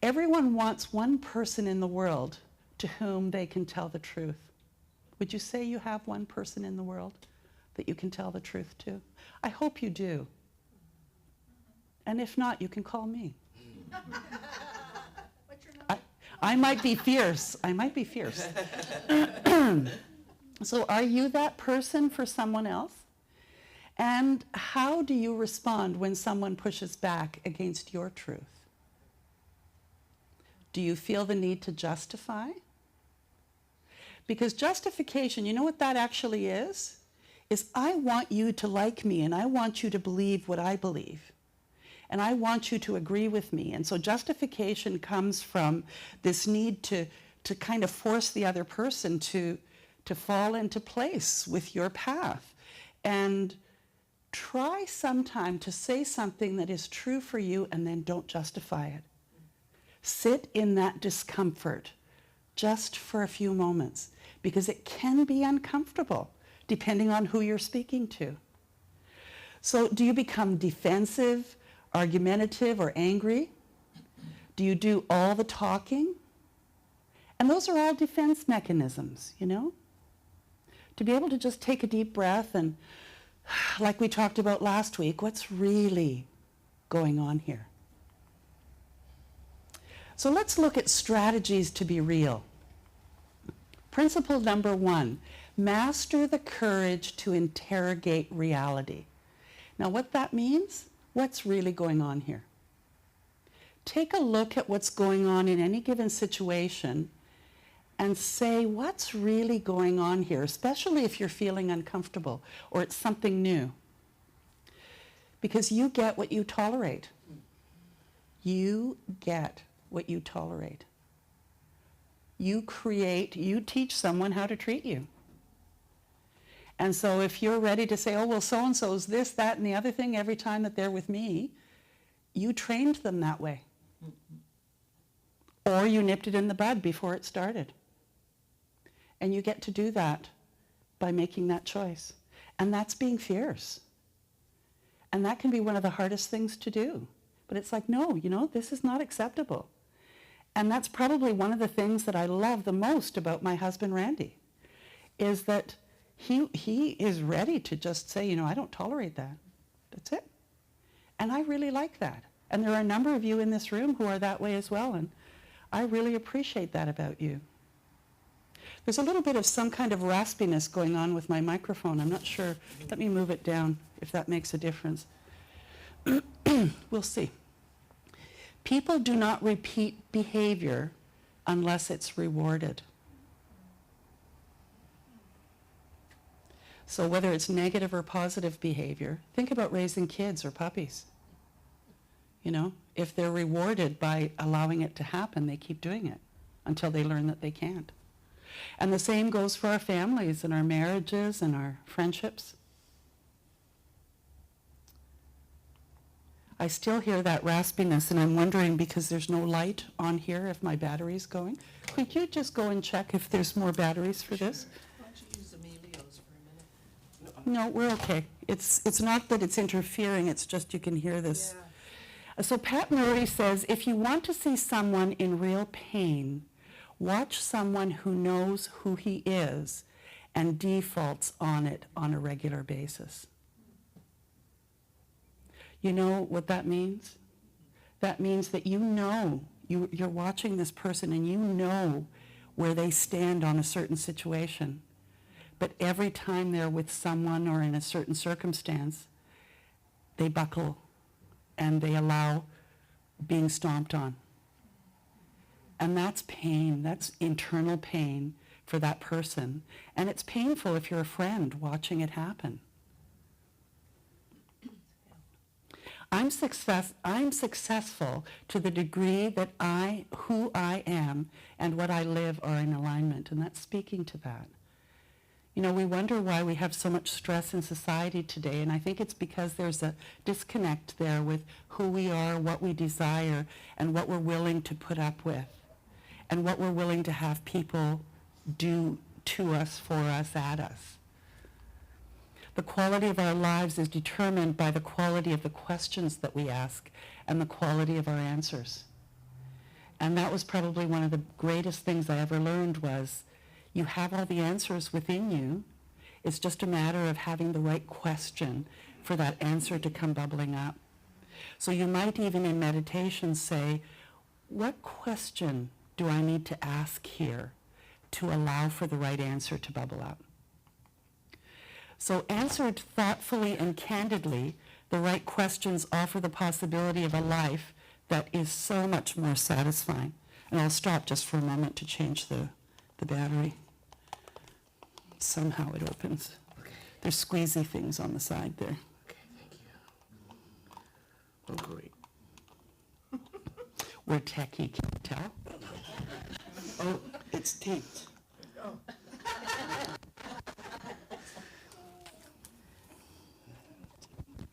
Everyone wants one person in the world to whom they can tell the truth. Would you say you have one person in the world that you can tell the truth to? I hope you do. And if not, you can call me. I might be fierce. I might be fierce. So are you that person for someone else? And how do you respond when someone pushes back against your truth? Do you feel the need to justify? Because justification, you know what that actually is? Is I want you to like me and I want you to believe what I believe. And I want you to agree with me. And so justification comes from this need to kind of force the other person to fall into place with your path. And try sometime to say something that is true for you and then don't justify it. Sit in that discomfort just for a few moments because it can be uncomfortable depending on who you're speaking to. So do you become defensive, argumentative, or angry? Do you do all the talking? And those are all defense mechanisms, you know? To be able to just take a deep breath and, like we talked about last week, what's really going on here? So let's look at strategies to be real. Principle number 1, master the courage to interrogate reality. Now what that means, what's really going on here? Take a look at what's going on in any given situation and say, what's really going on here, especially if you're feeling uncomfortable or it's something new. Because you get what you tolerate. You get what you tolerate. You teach someone how to treat you. And so if you're ready to say, oh, well, so-and-so's this, that, and the other thing every time that they're with me, you trained them that way. Or you nipped it in the bud before it started. And you get to do that by making that choice. And that's being fierce. And that can be one of the hardest things to do. But it's like, no, you know, this is not acceptable. And that's probably one of the things that I love the most about my husband, Randy, is that he is ready to just say, you know, I don't tolerate that. That's it. And I really like that. And there are a number of you in this room who are that way as well. And I really appreciate that about you. There's a little bit of some kind of raspiness going on with my microphone. I'm not sure. Let me move it down if that makes a difference. We'll see. People do not repeat behavior unless it's rewarded. So whether it's negative or positive behavior, think about raising kids or puppies. You know, if they're rewarded by allowing it to happen, they keep doing it until they learn that they can't. And the same goes for our families and our marriages and our friendships. I still hear that raspiness, and I'm wondering, because there's no light on here, if my battery's going. Could you just go and check if there's more batteries for this? Why don't you use Emilio's for a minute? No, we're okay. It's not that it's interfering, it's just you can hear this. Yeah. So Pat Murray says, if you want to see someone in real pain, watch someone who knows who he is and defaults on it on a regular basis. You know what that means? That means that you know, you're watching this person and you know where they stand on a certain situation. But every time they're with someone or in a certain circumstance, they buckle and they allow being stomped on. And that's pain, that's internal pain for that person. And it's painful if you're a friend watching it happen. I'm successful to the degree that who I am and what I live are in alignment, and that's speaking to that. You know, we wonder why we have so much stress in society today, and I think it's because there's a disconnect there with who we are, what we desire, and what we're willing to put up with, and what we're willing to have people do to us, for us, at us. The quality of our lives is determined by the quality of the questions that we ask and the quality of our answers. And that was probably one of the greatest things I ever learned was you have all the answers within you. It's just a matter of having the right question for that answer to come bubbling up. So you might even in meditation say, what question do I need to ask here to allow for the right answer to bubble up? So answered thoughtfully and candidly, the right questions offer the possibility of a life that is so much more satisfying. And I'll stop just for a moment to change the battery. Somehow it opens. Okay. There's squeezy things on the side there. Okay, thank you. Oh, great. We're techie, can you tell? Oh, it's taped.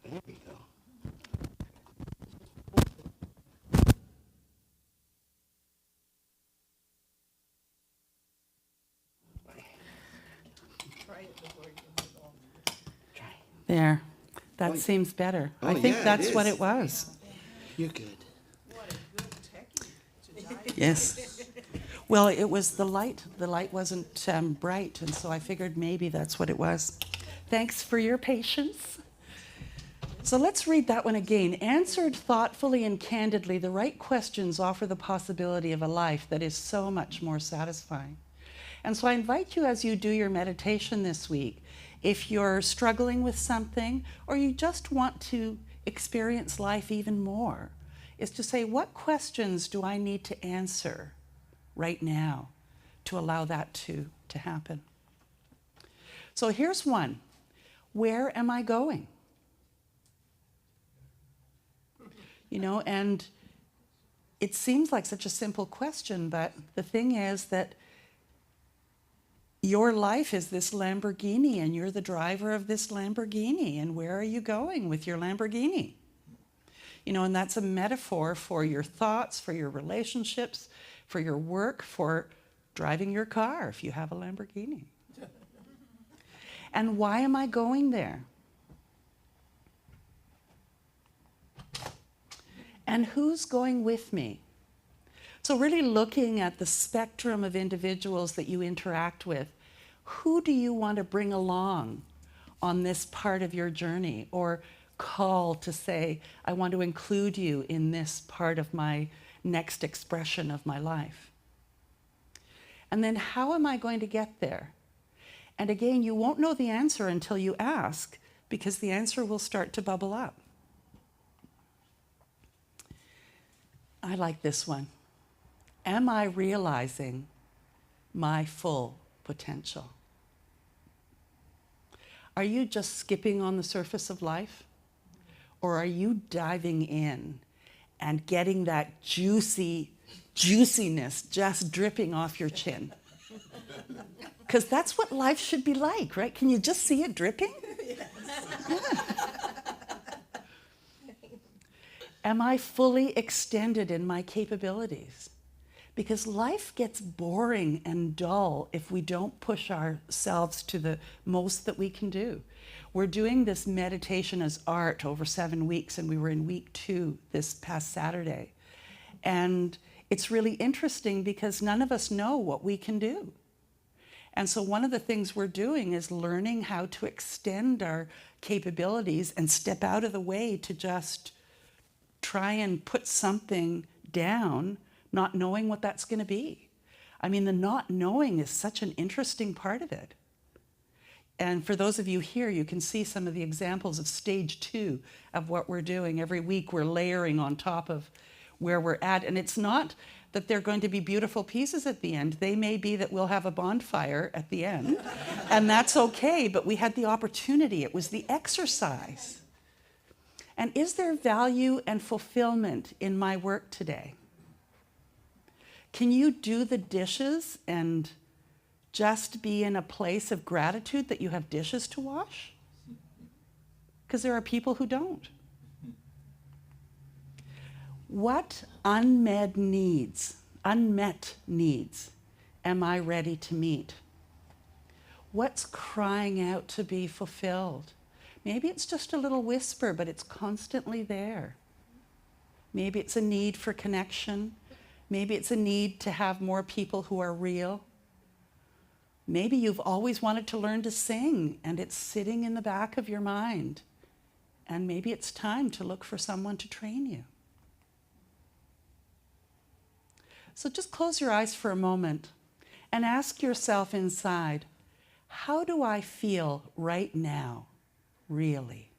There we go. There. That Oh, seems better. oh, I think yeah, it that's what is. it was. You're good. Yes. Well, it was the light. The light wasn't bright, and so I figured maybe that's what it was. Thanks for your patience. So let's read that one again. Answered thoughtfully and candidly, the right questions offer the possibility of a life that is so much more satisfying. And so I invite you, as you do your meditation this week, if you're struggling with something or you just want to experience life even more, is to say, what questions do I need to answer right now to allow that to happen? So here's one. Where am I going? You know, and it seems like such a simple question, but the thing is that your life is this Lamborghini, and you're the driver of this Lamborghini, and where are you going with your Lamborghini? You know, and that's a metaphor for your thoughts, for your relationships, for your work, for driving your car if you have a Lamborghini. And why am I going there? And who's going with me? So really looking at the spectrum of individuals that you interact with, who do you want to bring along on this part of your journey, or call to say, I want to include you in this part of my next expression of my life? And then how am I going to get there? And again, you won't know the answer until you ask, because the answer will start to bubble up. I like this one. Am I realizing my full potential? Are you just skipping on the surface of life? Or are you diving in and getting that juiciness just dripping off your chin? Because that's what life should be like, right? Can you just see it dripping? Yes. Yeah. Am I fully extended in my capabilities? Because life gets boring and dull if we don't push ourselves to the most that we can do. We're doing this meditation as art over 7 weeks, and we were in week 2 this past Saturday. And it's really interesting because none of us know what we can do. And so one of the things we're doing is learning how to extend our capabilities and step out of the way to just try and put something down, not knowing what that's going to be. I mean, the not knowing is such an interesting part of it. And for those of you here, you can see some of the examples of stage 2 of what we're doing. Every week we're layering on top of where we're at. And it's not that they're going to be beautiful pieces at the end. They may be that we'll have a bonfire at the end. And that's okay, but we had the opportunity. It was the exercise. And is there value and fulfillment in my work today? Can you do the dishes and just be in a place of gratitude that you have dishes to wash? Because there are people who don't. What unmet needs am I ready to meet? What's crying out to be fulfilled? Maybe it's just a little whisper, but it's constantly there. Maybe it's a need for connection. Maybe it's a need to have more people who are real. Maybe you've always wanted to learn to sing and it's sitting in the back of your mind. And maybe it's time to look for someone to train you. So just close your eyes for a moment and ask yourself inside, How do I feel right now, really?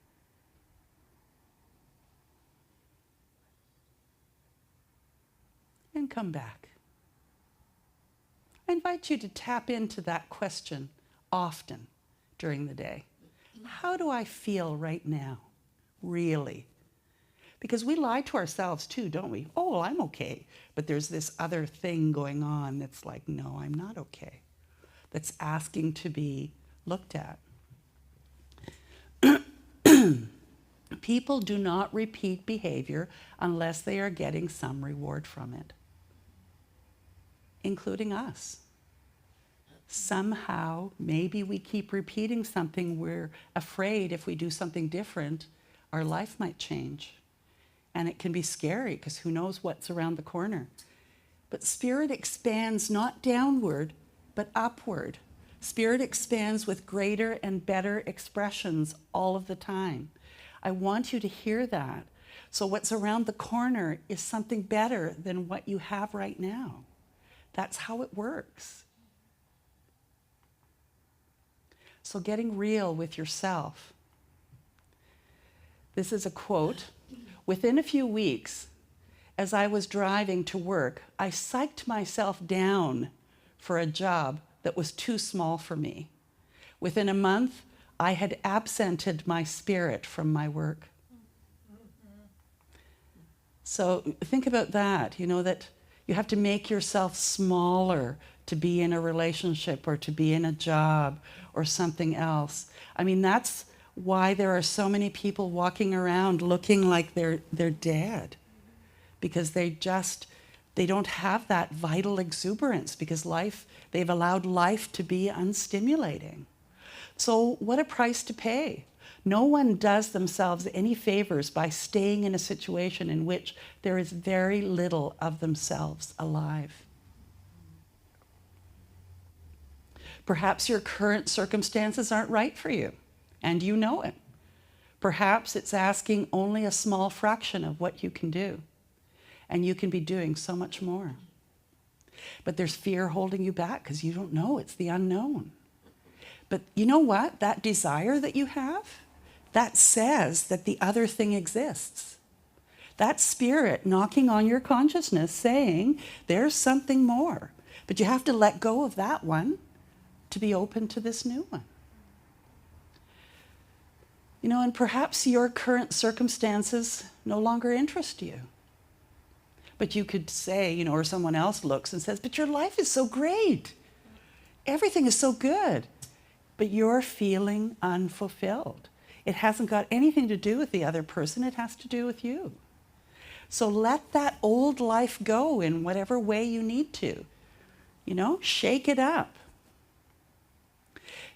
And come back. I invite you to tap into that question often during the day. How do I feel right now, really? Because we lie to ourselves too, don't we? Oh, well, I'm okay. But there's this other thing going on that's like, no, I'm not okay. That's asking to be looked at. People do not repeat behavior unless they are getting some reward from it, including us. Somehow, maybe we keep repeating something. We're afraid if we do something different, our life might change. And it can be scary because who knows what's around the corner. But spirit expands not downward, but upward. Spirit expands with greater and better expressions all of the time. I want you to hear that. So what's around the corner is something better than what you have right now. That's how it works. So getting real with yourself. This is a quote. Within a few weeks, as I was driving to work, I psyched myself down for a job that was too small for me. Within a month, I had absented my spirit from my work. So think about that, that you have to make yourself smaller to be in a relationship or to be in a job or something else. I mean, that's why there are so many people walking around looking like they're dead, because they don't have that vital exuberance, because they've allowed life to be unstimulating. So what a price to pay. No one does themselves any favors by staying in a situation in which there is very little of themselves alive. Perhaps your current circumstances aren't right for you, and you know it. Perhaps it's asking only a small fraction of what you can do, and you can be doing so much more. But there's fear holding you back because you don't know. It's the unknown. But you know what? That desire that you have, that says that the other thing exists. That spirit knocking on your consciousness saying, there's something more. But you have to let go of that one to be open to this new one. And perhaps your current circumstances no longer interest you. But you could say, or someone else looks and says, but your life is so great. Everything is so good. But you're feeling unfulfilled. It hasn't got anything to do with the other person. It has to do with you. So let that old life go in whatever way you need to. Shake it up.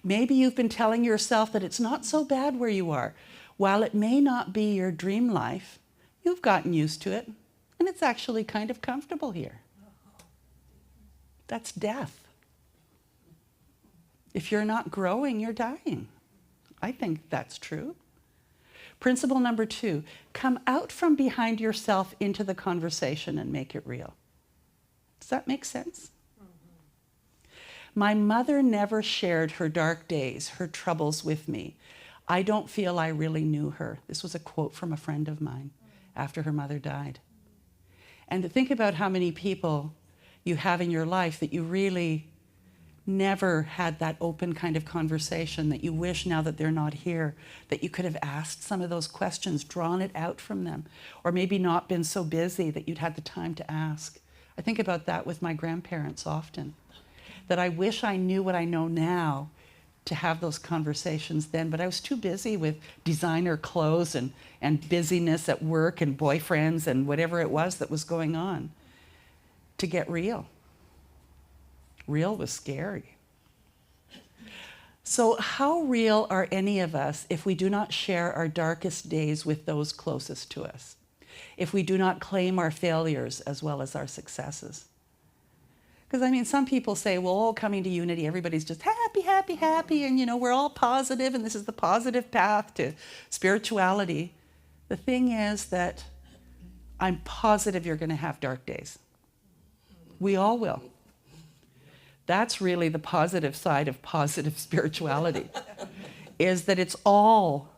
Maybe you've been telling yourself that it's not so bad where you are. While it may not be your dream life, you've gotten used to it, and it's actually kind of comfortable here. That's death. If you're not growing, you're dying. I think that's true. Principle number 2, come out from behind yourself into the conversation and make it real. Does that make sense? My mother never shared her dark days, her troubles with me. I don't feel I really knew her. This was a quote from a friend of mine after her mother died. And to think about how many people you have in your life that you really never had that open kind of conversation, that you wish now that they're not here, that you could have asked some of those questions, drawn it out from them, or maybe not been so busy that you'd had the time to ask. I think about that with my grandparents often, that I wish I knew what I know now to have those conversations then, but I was too busy with designer clothes and busyness at work and boyfriends and whatever it was that was going on to get real. Real was scary. So how real are any of us if we do not share our darkest days with those closest to us? If we do not claim our failures as well as our successes? Because some people say, well, coming to Unity, everybody's just happy, happy, happy, and we're all positive, and this is the positive path to spirituality. The thing is that I'm positive you're going to have dark days. We all will. That's really the positive side of positive spirituality, is that it's all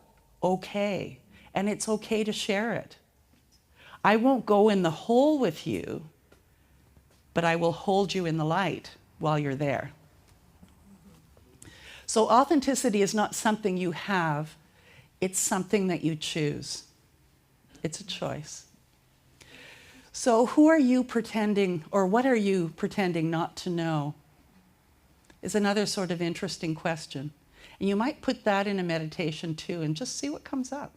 okay, and it's okay to share it. I won't go in the hole with you, but I will hold you in the light while you're there. So authenticity is not something you have, it's something that you choose. It's a choice. So who are you pretending, or what are you pretending not to know? Is another sort of interesting question. And you might put that in a meditation too and just see what comes up.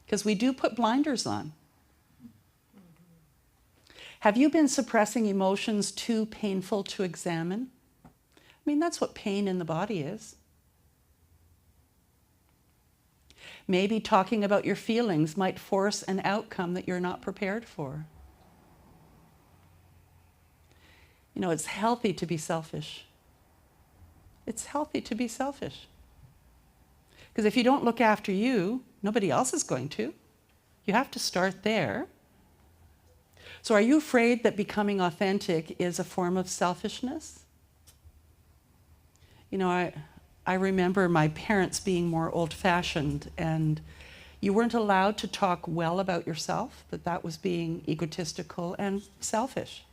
Because we do put blinders on. Have you been suppressing emotions too painful to examine? I mean, that's what pain in the body is. Maybe talking about your feelings might force an outcome that you're not prepared for. You know, it's healthy to be selfish. It's healthy to be selfish. Because if you don't look after you, nobody else is going to. You have to start there. So are you afraid that becoming authentic is a form of selfishness? You know, I remember my parents being more old-fashioned, and you weren't allowed to talk well about yourself, that was being egotistical and selfish.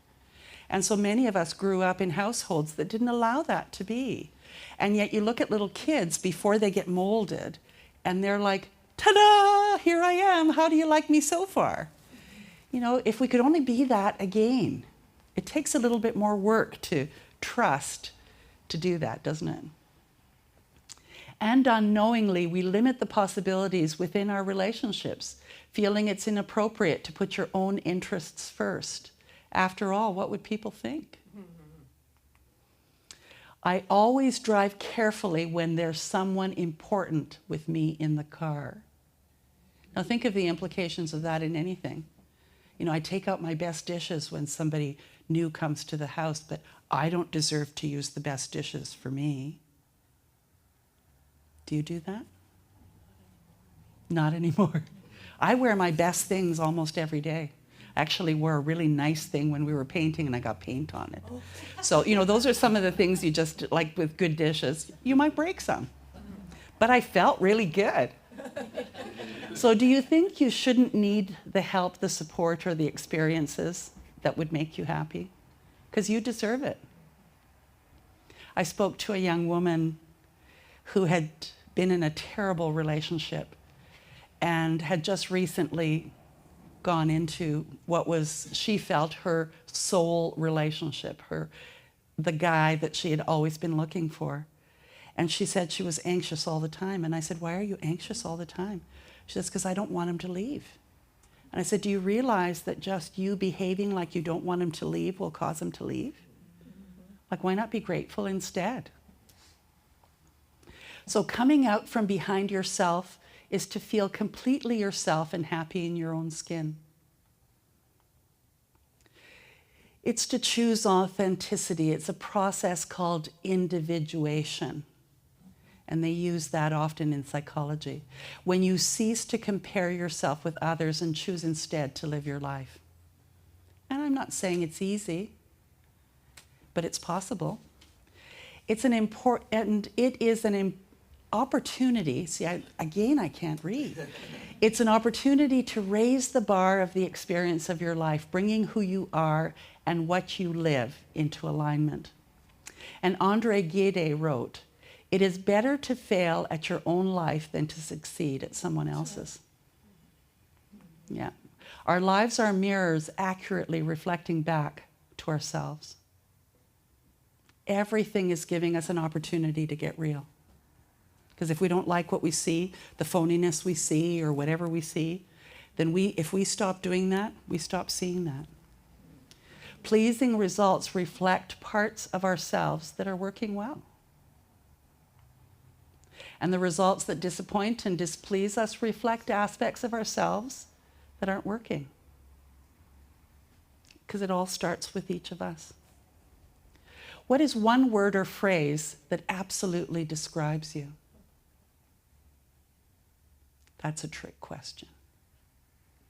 And so many of us grew up in households that didn't allow that to be. And yet you look at little kids before they get molded, and they're like, ta-da, here I am, how do you like me so far? You know, if we could only be that again. It takes a little bit more work to trust to do that, doesn't it? And unknowingly, we limit the possibilities within our relationships, feeling it's inappropriate to put your own interests first. After all, what would people think? I always drive carefully when there's someone important with me in the car. Now think of the implications of that in anything. You know, I take out my best dishes when somebody new comes to the house, but I don't deserve to use the best dishes for me. Do you do that? Not anymore. I wear my best things almost every day. I actually wore a really nice thing when we were painting and I got paint on it. So, you know, those are some of the things you just, like with good dishes, you might break some. But I felt really good. So do you think you shouldn't need the help, the support, or the experiences that would make you happy? Because you deserve it. I spoke to a young woman who had been in a terrible relationship and had just recently gone into what was, she felt, her soul relationship, the guy that she had always been looking for. And she said she was anxious all the time. And I said, why are you anxious all the time? She says, because I don't want him to leave. And I said, do you realize that just you behaving like you don't want him to leave will cause him to leave? Like, why not be grateful instead? So coming out from behind yourself is to feel completely yourself and happy in your own skin. It's to choose authenticity. It's a process called individuation. And they use that often in psychology. When you cease to compare yourself with others and choose instead to live your life. And I'm not saying it's easy, but it's possible. It's an important, it is an opportunity. See, again, I can't read. It's an opportunity to raise the bar of the experience of your life, bringing who you are and what you live into alignment. And Andre Gide wrote, it is better to fail at your own life than to succeed at someone else's. Yeah. Our lives are mirrors accurately reflecting back to ourselves. Everything is giving us an opportunity to get real. Because if we don't like what we see, the phoniness we see or whatever we see, then if we stop doing that, we stop seeing that. Pleasing results reflect parts of ourselves that are working well. And the results that disappoint and displease us reflect aspects of ourselves that aren't working. Because it all starts with each of us. What is one word or phrase that absolutely describes you? That's a trick question.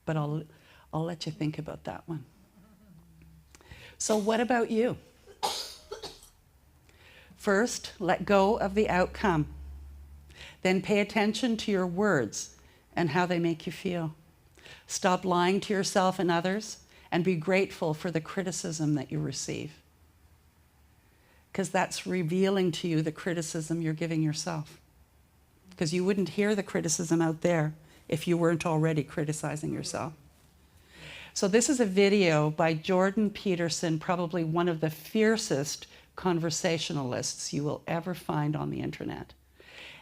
But I'll let you think about that one. So what about you? First, let go of the outcome. Then pay attention to your words and how they make you feel. Stop lying to yourself and others, and be grateful for the criticism that you receive. Because that's revealing to you the criticism you're giving yourself. Because you wouldn't hear the criticism out there if you weren't already criticizing yourself. So this is a video by Jordan Peterson, probably one of the fiercest conversationalists you will ever find on the internet.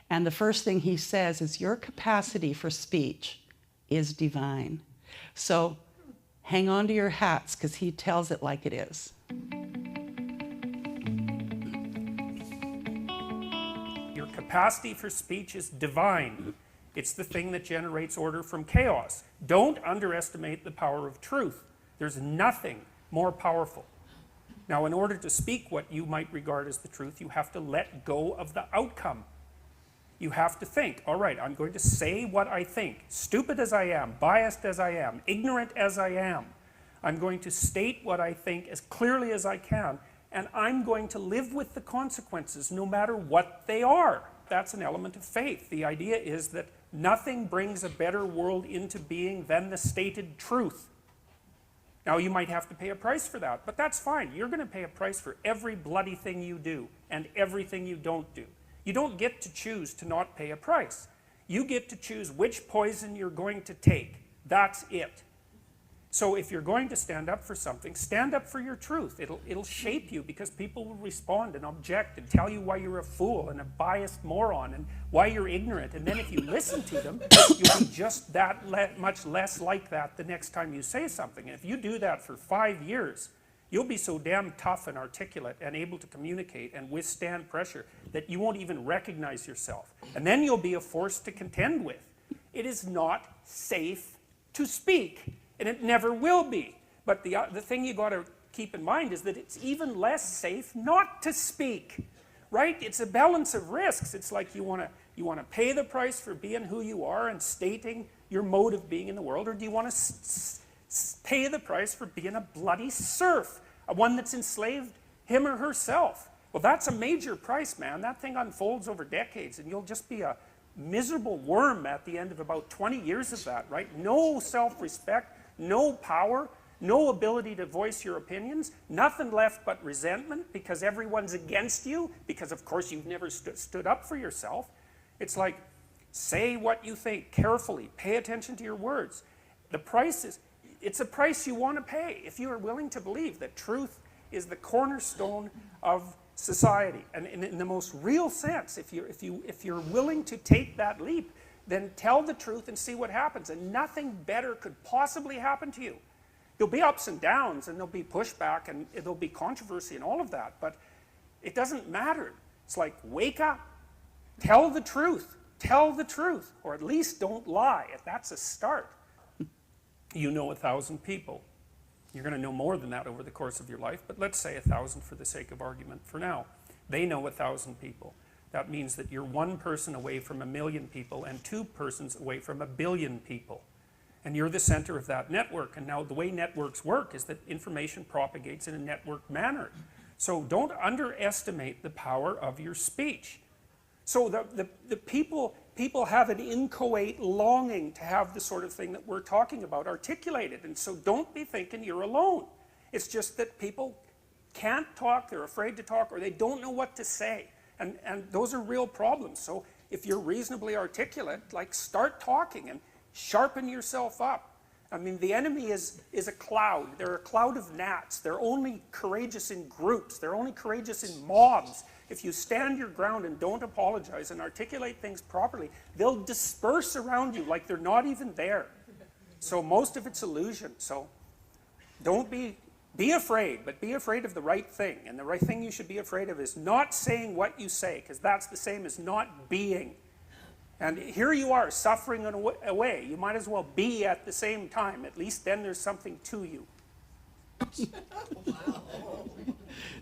And the first thing he says is, your capacity for speech is divine. So hang on to your hats, because he tells it like it is. Your capacity for speech is divine. It's the thing that generates order from chaos. Don't underestimate the power of truth. There's nothing more powerful. Now, in order to speak what you might regard as the truth, you have to let go of the outcome. You have to think, all right, I'm going to say what I think, stupid as I am, biased as I am, ignorant as I am. I'm going to state what I think as clearly as I can, and I'm going to live with the consequences no matter what they are. That's an element of faith. The idea is that nothing brings a better world into being than the stated truth. Now, you might have to pay a price for that, but that's fine. You're going to pay a price for every bloody thing you do and everything you don't do. You don't get to choose to not pay a price. You get to choose which poison you're going to take. That's it. So if you're going to stand up for something, stand up for your truth. It'll shape you, because people will respond and object and tell you why you're a fool and a biased moron and why you're ignorant. And then if you listen to them, you'll be just that much less like that the next time you say something. And if you do that for 5 years, you'll be so damn tough and articulate and able to communicate and withstand pressure that you won't even recognize yourself. And then you'll be a force to contend with. It is not safe to speak, and it never will be. But the thing you got to keep in mind is that it's even less safe not to speak, right? It's a balance of risks. It's like you want to pay the price for being who you are and stating your mode of being in the world, or do you want to pay the price for being a bloody serf, one that's enslaved him or herself? Well, that's a major price, man. That thing unfolds over decades, and you'll just be a miserable worm at the end of about 20 years of that, right? No self-respect, no power, no ability to voice your opinions, nothing left but resentment because everyone's against you, because of course you've never stood up for yourself. It's like, say what you think carefully, pay attention to your words. The price is, it's a price you want to pay if you are willing to believe that truth is the cornerstone of society. And in the most real sense, if you're willing to take that leap, then tell the truth and see what happens. And nothing better could possibly happen to you. There'll be ups and downs, and there'll be pushback, and there'll be controversy and all of that, but it doesn't matter. It's like, wake up, tell the truth, or at least don't lie. That's a start. You know 1,000 people. You're going to know more than that over the course of your life, but let's say 1,000 for the sake of argument for now. They know 1,000 people. That means that you're one person away from 1,000,000 people and 2 persons away from 1,000,000,000 people. And you're the center of that network. And now the way networks work is that information propagates in a networked manner. So don't underestimate the power of your speech. So the people have an inchoate longing to have the sort of thing that we're talking about articulated. And so don't be thinking you're alone. It's just that people can't talk, they're afraid to talk, or they don't know what to say. And those are real problems. So if you're reasonably articulate, like, start talking and sharpen yourself up. I mean, the enemy is a cloud. They're a cloud of gnats. They're only courageous in groups. They're only courageous in mobs. If you stand your ground and don't apologize and articulate things properly, they'll disperse around you like they're not even there. So most of it's illusion. So don't be afraid, but be afraid of the right thing. And the right thing you should be afraid of is not saying what you say, because that's the same as not being. And here you are, suffering away. You might as well be at the same time. At least then there's something to you.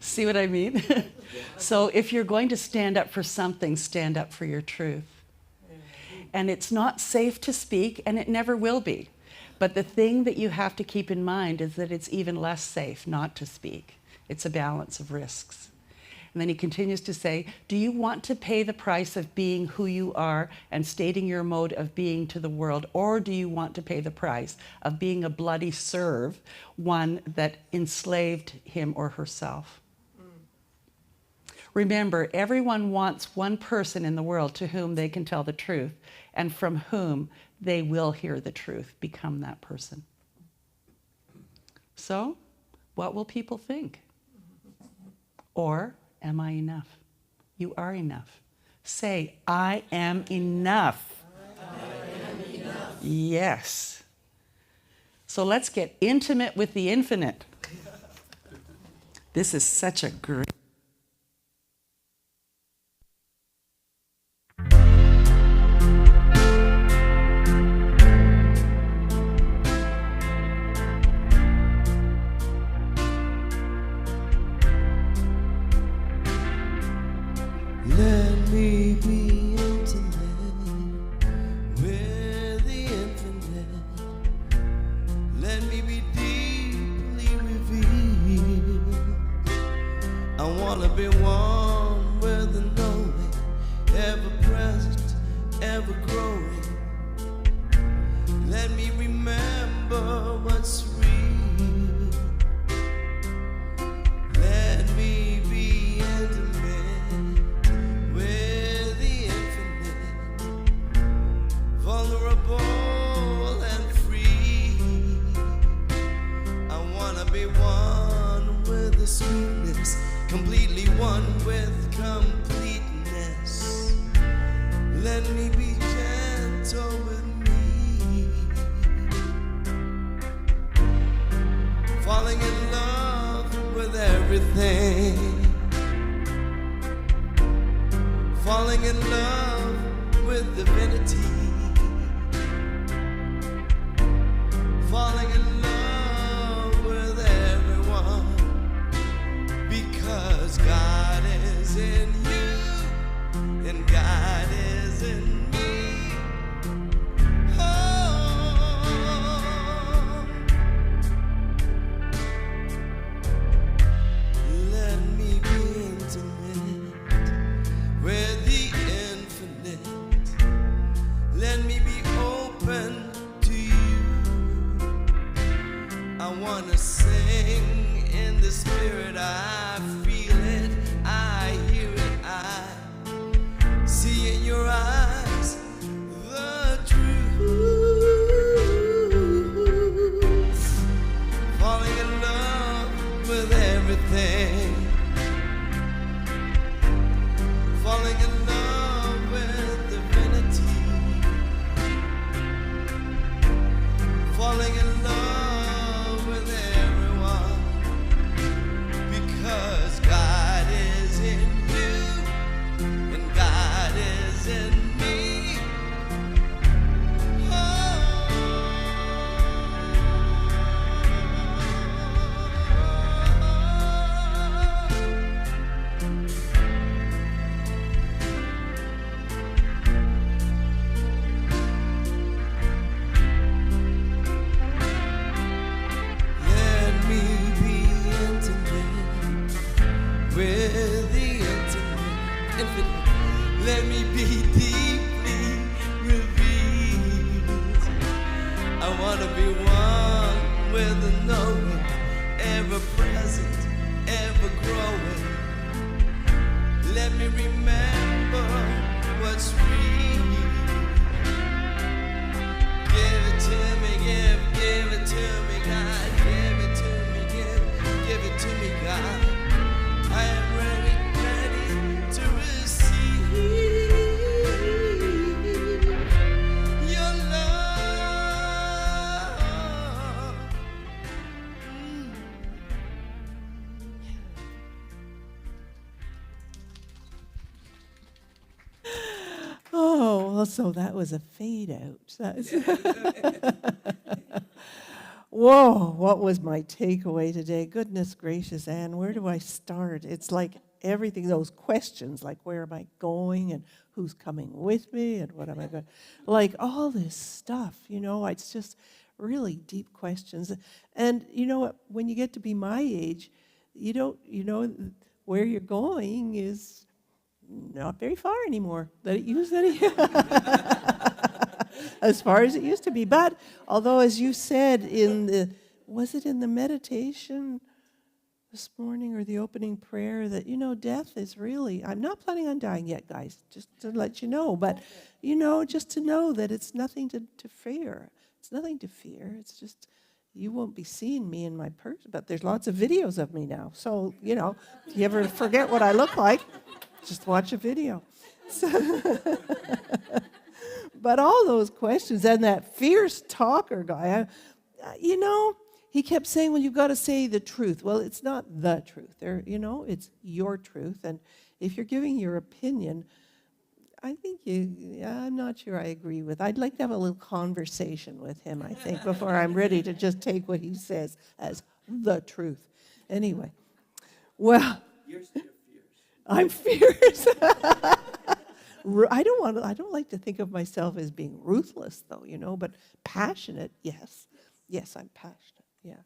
See what I mean? So if you're going to stand up for something, stand up for your truth. And it's not safe to speak, and it never will be. But the thing that you have to keep in mind is that it's even less safe not to speak. It's a balance of risks. And then he continues to say, do you want to pay the price of being who you are and stating your mode of being to the world, or do you want to pay the price of being a bloody serf, one that enslaved him or herself? Remember, everyone wants one person in the world to whom they can tell the truth and from whom they will hear the truth. Become that person. So, what will people think? Or, am I enough? You are enough. Say, I am enough. I am enough. Yes. So let's get intimate with the infinite. This is such a great. Let me be intimate with the infinite. Let me be deeply revealed. I wanna be one with the knowing, ever present, ever growing. Let me remember what's real. Let me be intimate with the infinite, vulnerable and free. I wanna be one with the sweetness, completely one with completeness. Let me be gentle with me, falling in love with everything, falling in love with divinity, falling in love with everyone, because God is in you and God is in me. Oh, let me be intimate with the infinite. Let me be open to you. I wanna sing in the spirit. I feel it, I hear it, I see in your eyes the truth. Falling in love with everything, falling in love with divinity, falling in love with everyone, because God is in you and God is in me. Let me be intimate with the infinite. Let me be deeply revealed. I wanna be one with the knowing, ever present, ever growing. Let me remember what's real. Give it to me, give it to me, God. Give it to me, give it to me, God. I am ready to receive your love. Oh, well, so that was a fade out. Whoa, what was my takeaway today? Goodness gracious, Anne, where do I start? It's like everything, those questions, like where am I going and who's coming with me and what am I going, like all this stuff, it's just really deep questions. And you know what, when you get to be my age, you don't, where you're going is not very far anymore. That it used that as far as it used to be. But although, as you said was it in the meditation this morning or the opening prayer, that, death is really, I'm not planning on dying yet, guys, just to let you know, but, just to know that it's nothing to fear. It's nothing to fear. It's just, you won't be seeing me in my person, but there's lots of videos of me now. So, if you ever forget what I look like, just watch a video. So but all those questions, and that fierce talker guy, he kept saying, well, you've got to say the truth. Well, it's not the truth. It's your truth. And if you're giving your opinion, I think I'm not sure I agree with. I'd like to have a little conversation with him, I think, before I'm ready to just take what he says as the truth. Anyway, well, You're still fierce. I'm fierce. I don't like to think of myself as being ruthless, though, but passionate, yes. Yes, I'm passionate, yeah.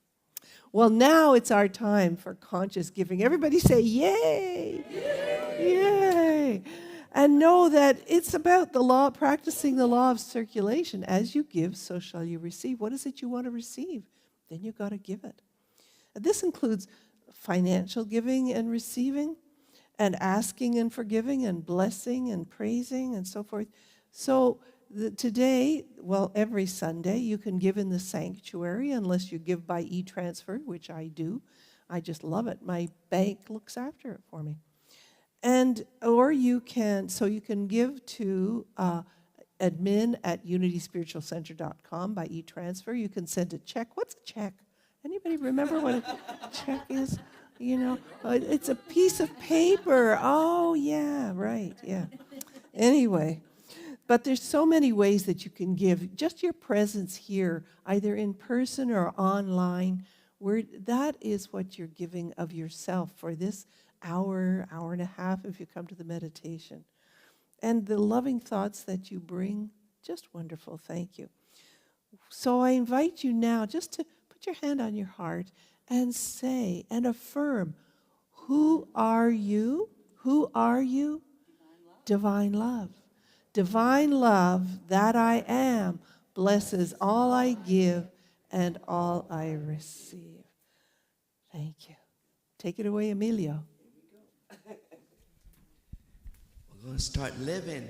Well, now it's our time for conscious giving. Everybody say, yay! Yay! Yay! And know that it's about practicing the law of circulation. As you give, so shall you receive. What is it you want to receive? Then you've got to give it. And this includes financial giving and receiving, and asking and forgiving, and blessing and praising, and so forth. So today, every Sunday, you can give in the sanctuary, unless you give by e-transfer, which I do. I just love it. My bank looks after it for me. Or you can give to admin@unityspiritualcenter.com by e-transfer. You can send a check. What's a check? Anybody remember what a check is? It's a piece of paper. Oh, yeah, right, yeah. Anyway, but there's so many ways that you can give. Just your presence here, either in person or online, that is what you're giving of yourself for this hour and a half if you come to the meditation. And the loving thoughts that you bring, just wonderful. Thank you. So I invite you now just to put your hand on your heart and say and affirm, who are you? Who are you? Divine love. Divine love that I am blesses all I give and all I receive. Thank you. Take it away, Emilio. We're going to start living.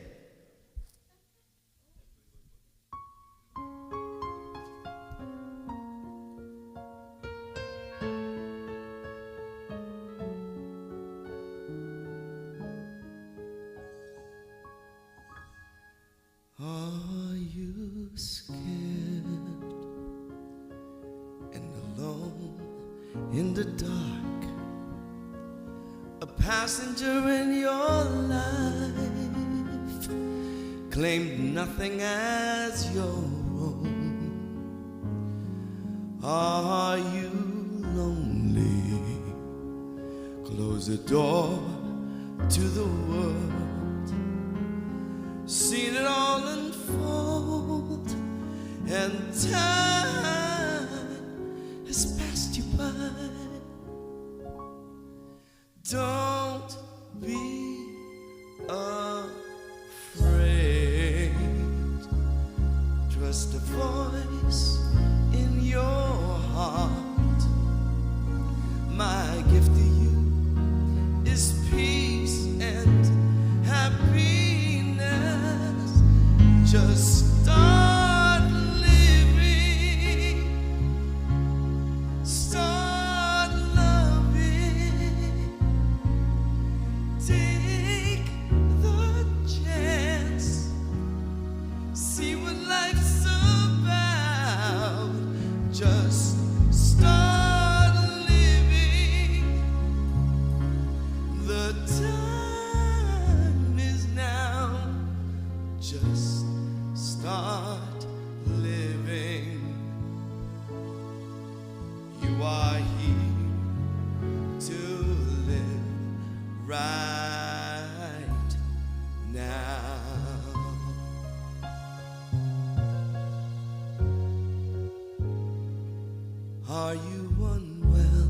Are you scared and alone in the dark? A passenger in your life, claimed nothing as your own. Are you lonely? Close the door to the world. Seen it all unfold, and time has passed you by. Don't be afraid. Trust the voice in your heart. My gift to you is peace and happiness. Just start living. Start loving. Take the chance. See what life's about. Just start living. The time is now. Just start living. You are here to live right now. Are you unwell?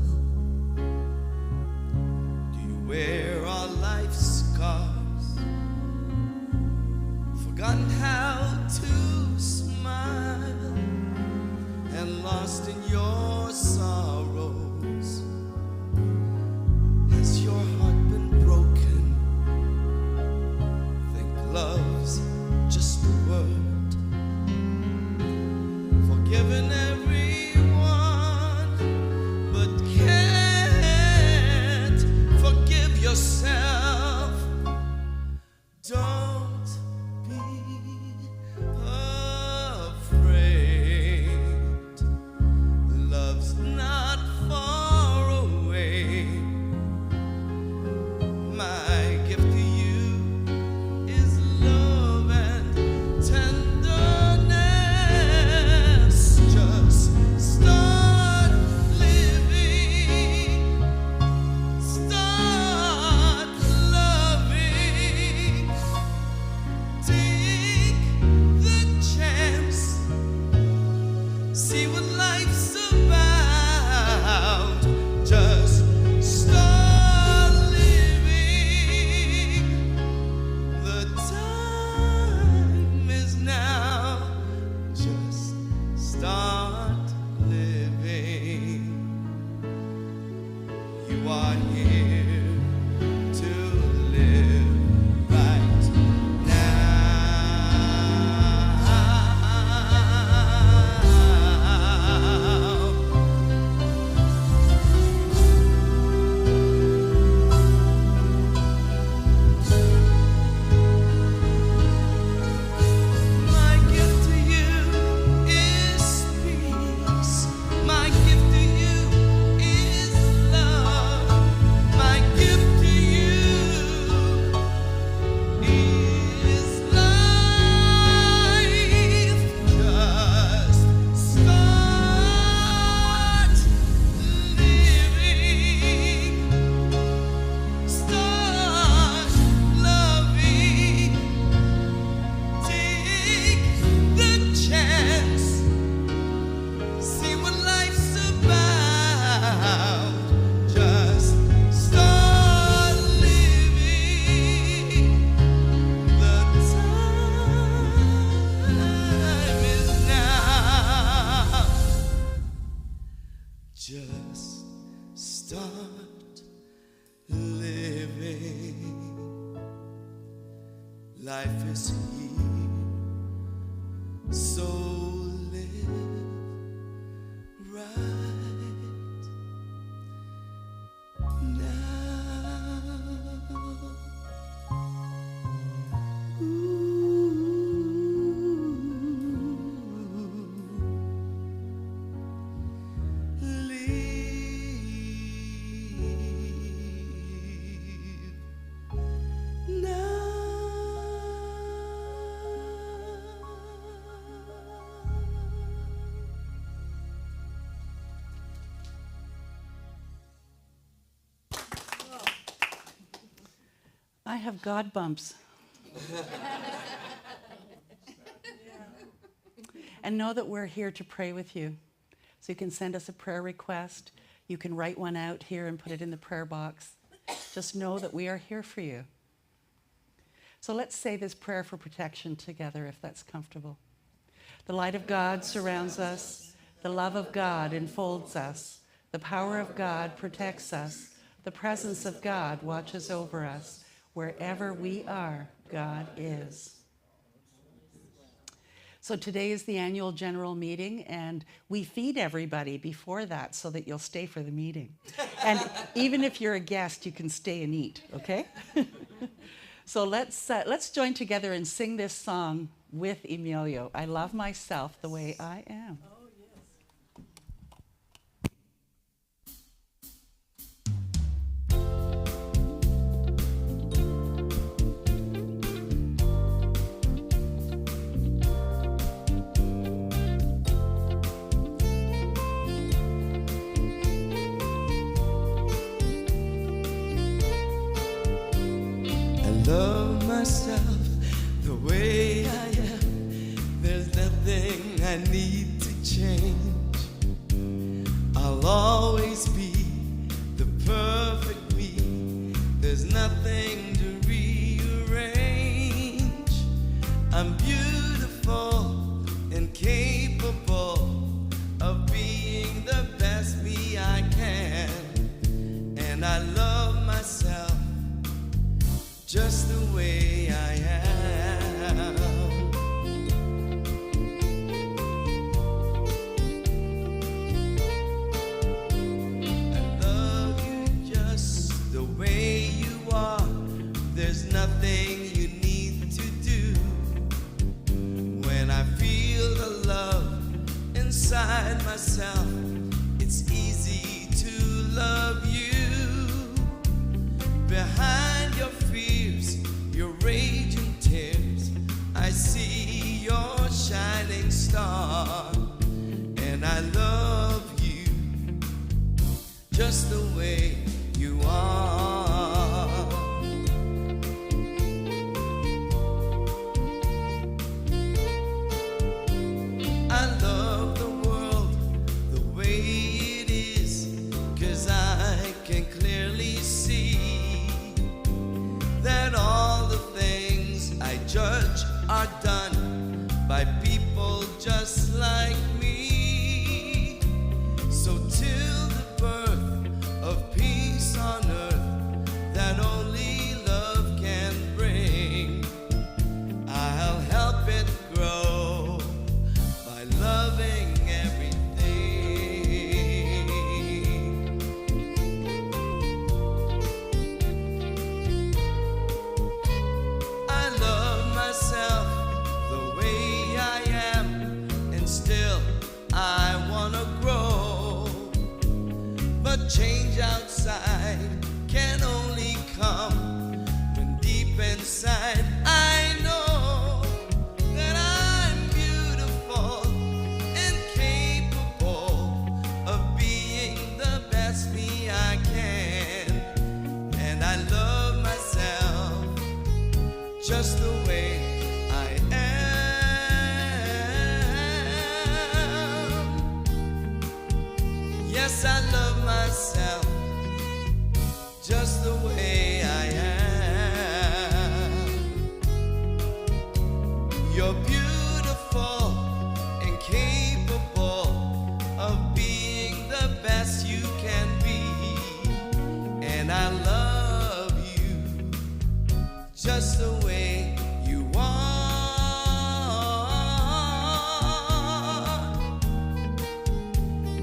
Do you and lost in your sorrows. Has your heart been broken? Think love's just a word. Forgiving everyone, but can't forgive yourself. Don't be afraid. Love's not far away. My gift to you is love and tenderness. Just start living. Start loving. Take the chance. See what life's about. Just start living. The time is now. Just start living. You are here to live right My gift to you is peace. My gift to you is love. My gift to you is life. Just start living. Start loving. Take the chance. See what life's about. Just start living. The time is now. Just start living. Life is here, so live right now. Live I have God bumps. And know that we're here to pray with you. So you can send us a prayer request. You can write one out here and put it in the prayer box. Just know that we are here for you. So let's say this prayer for protection together, if that's comfortable. The light of God surrounds us. The love of God enfolds us. The power of God protects us. The presence of God watches over us. Wherever we are, God is. So today is the annual general meeting, and we feed everybody before that so that you'll stay for the meeting. And even if you're a guest, you can stay and eat, okay? So let's join together and sing this song with Emilio. I love myself the way I am. love myself the way I am. There's nothing I need to And I love myself just the way I am. I love you just the way you are. There's nothing you need to do. When I feel the love inside myself, it's easy to love you. Behind your fears, your raging tears, I see your shining star. And I love you just the way you are. I love the world the way it is, 'cause I can clearly see that all the things I judge are done by people just like me. So till the birth of peace on earth that only love can bring, I'll help it grow by loving everything. I love myself the way I am, and still I wanna grow. But change outside can only come when deep inside I know that I'm beautiful and capable of being the best me I can. And I love myself just the way I am. Yes, I love myself just the way I am. You're beautiful and capable of being the best you can be. And I love you just the way you are.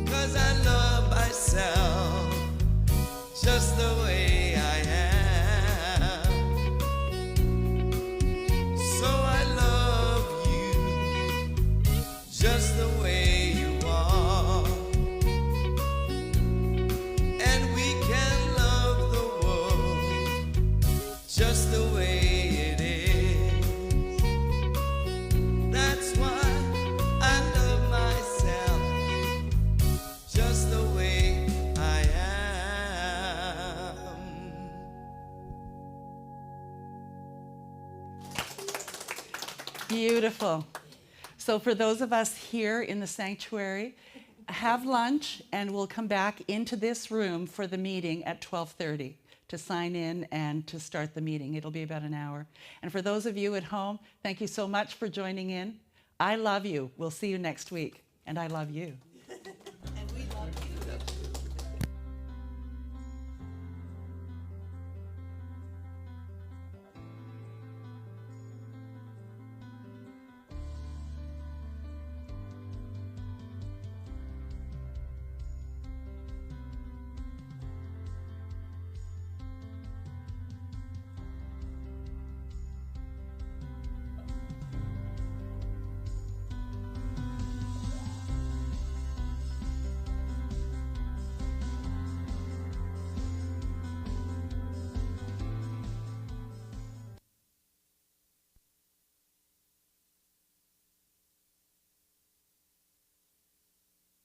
'Cause I love myself just the way I am. So I love you just the way you are. And we can love the world just the way it is. That's why I love myself just the way I am. Beautiful. So for those of us here in the sanctuary, have lunch and we'll come back into this room for the meeting at 12:30 to sign in and to start the meeting. It'll be about an hour. And for those of you at home, thank you so much for joining in. I love you. We'll see you next week. And I love you.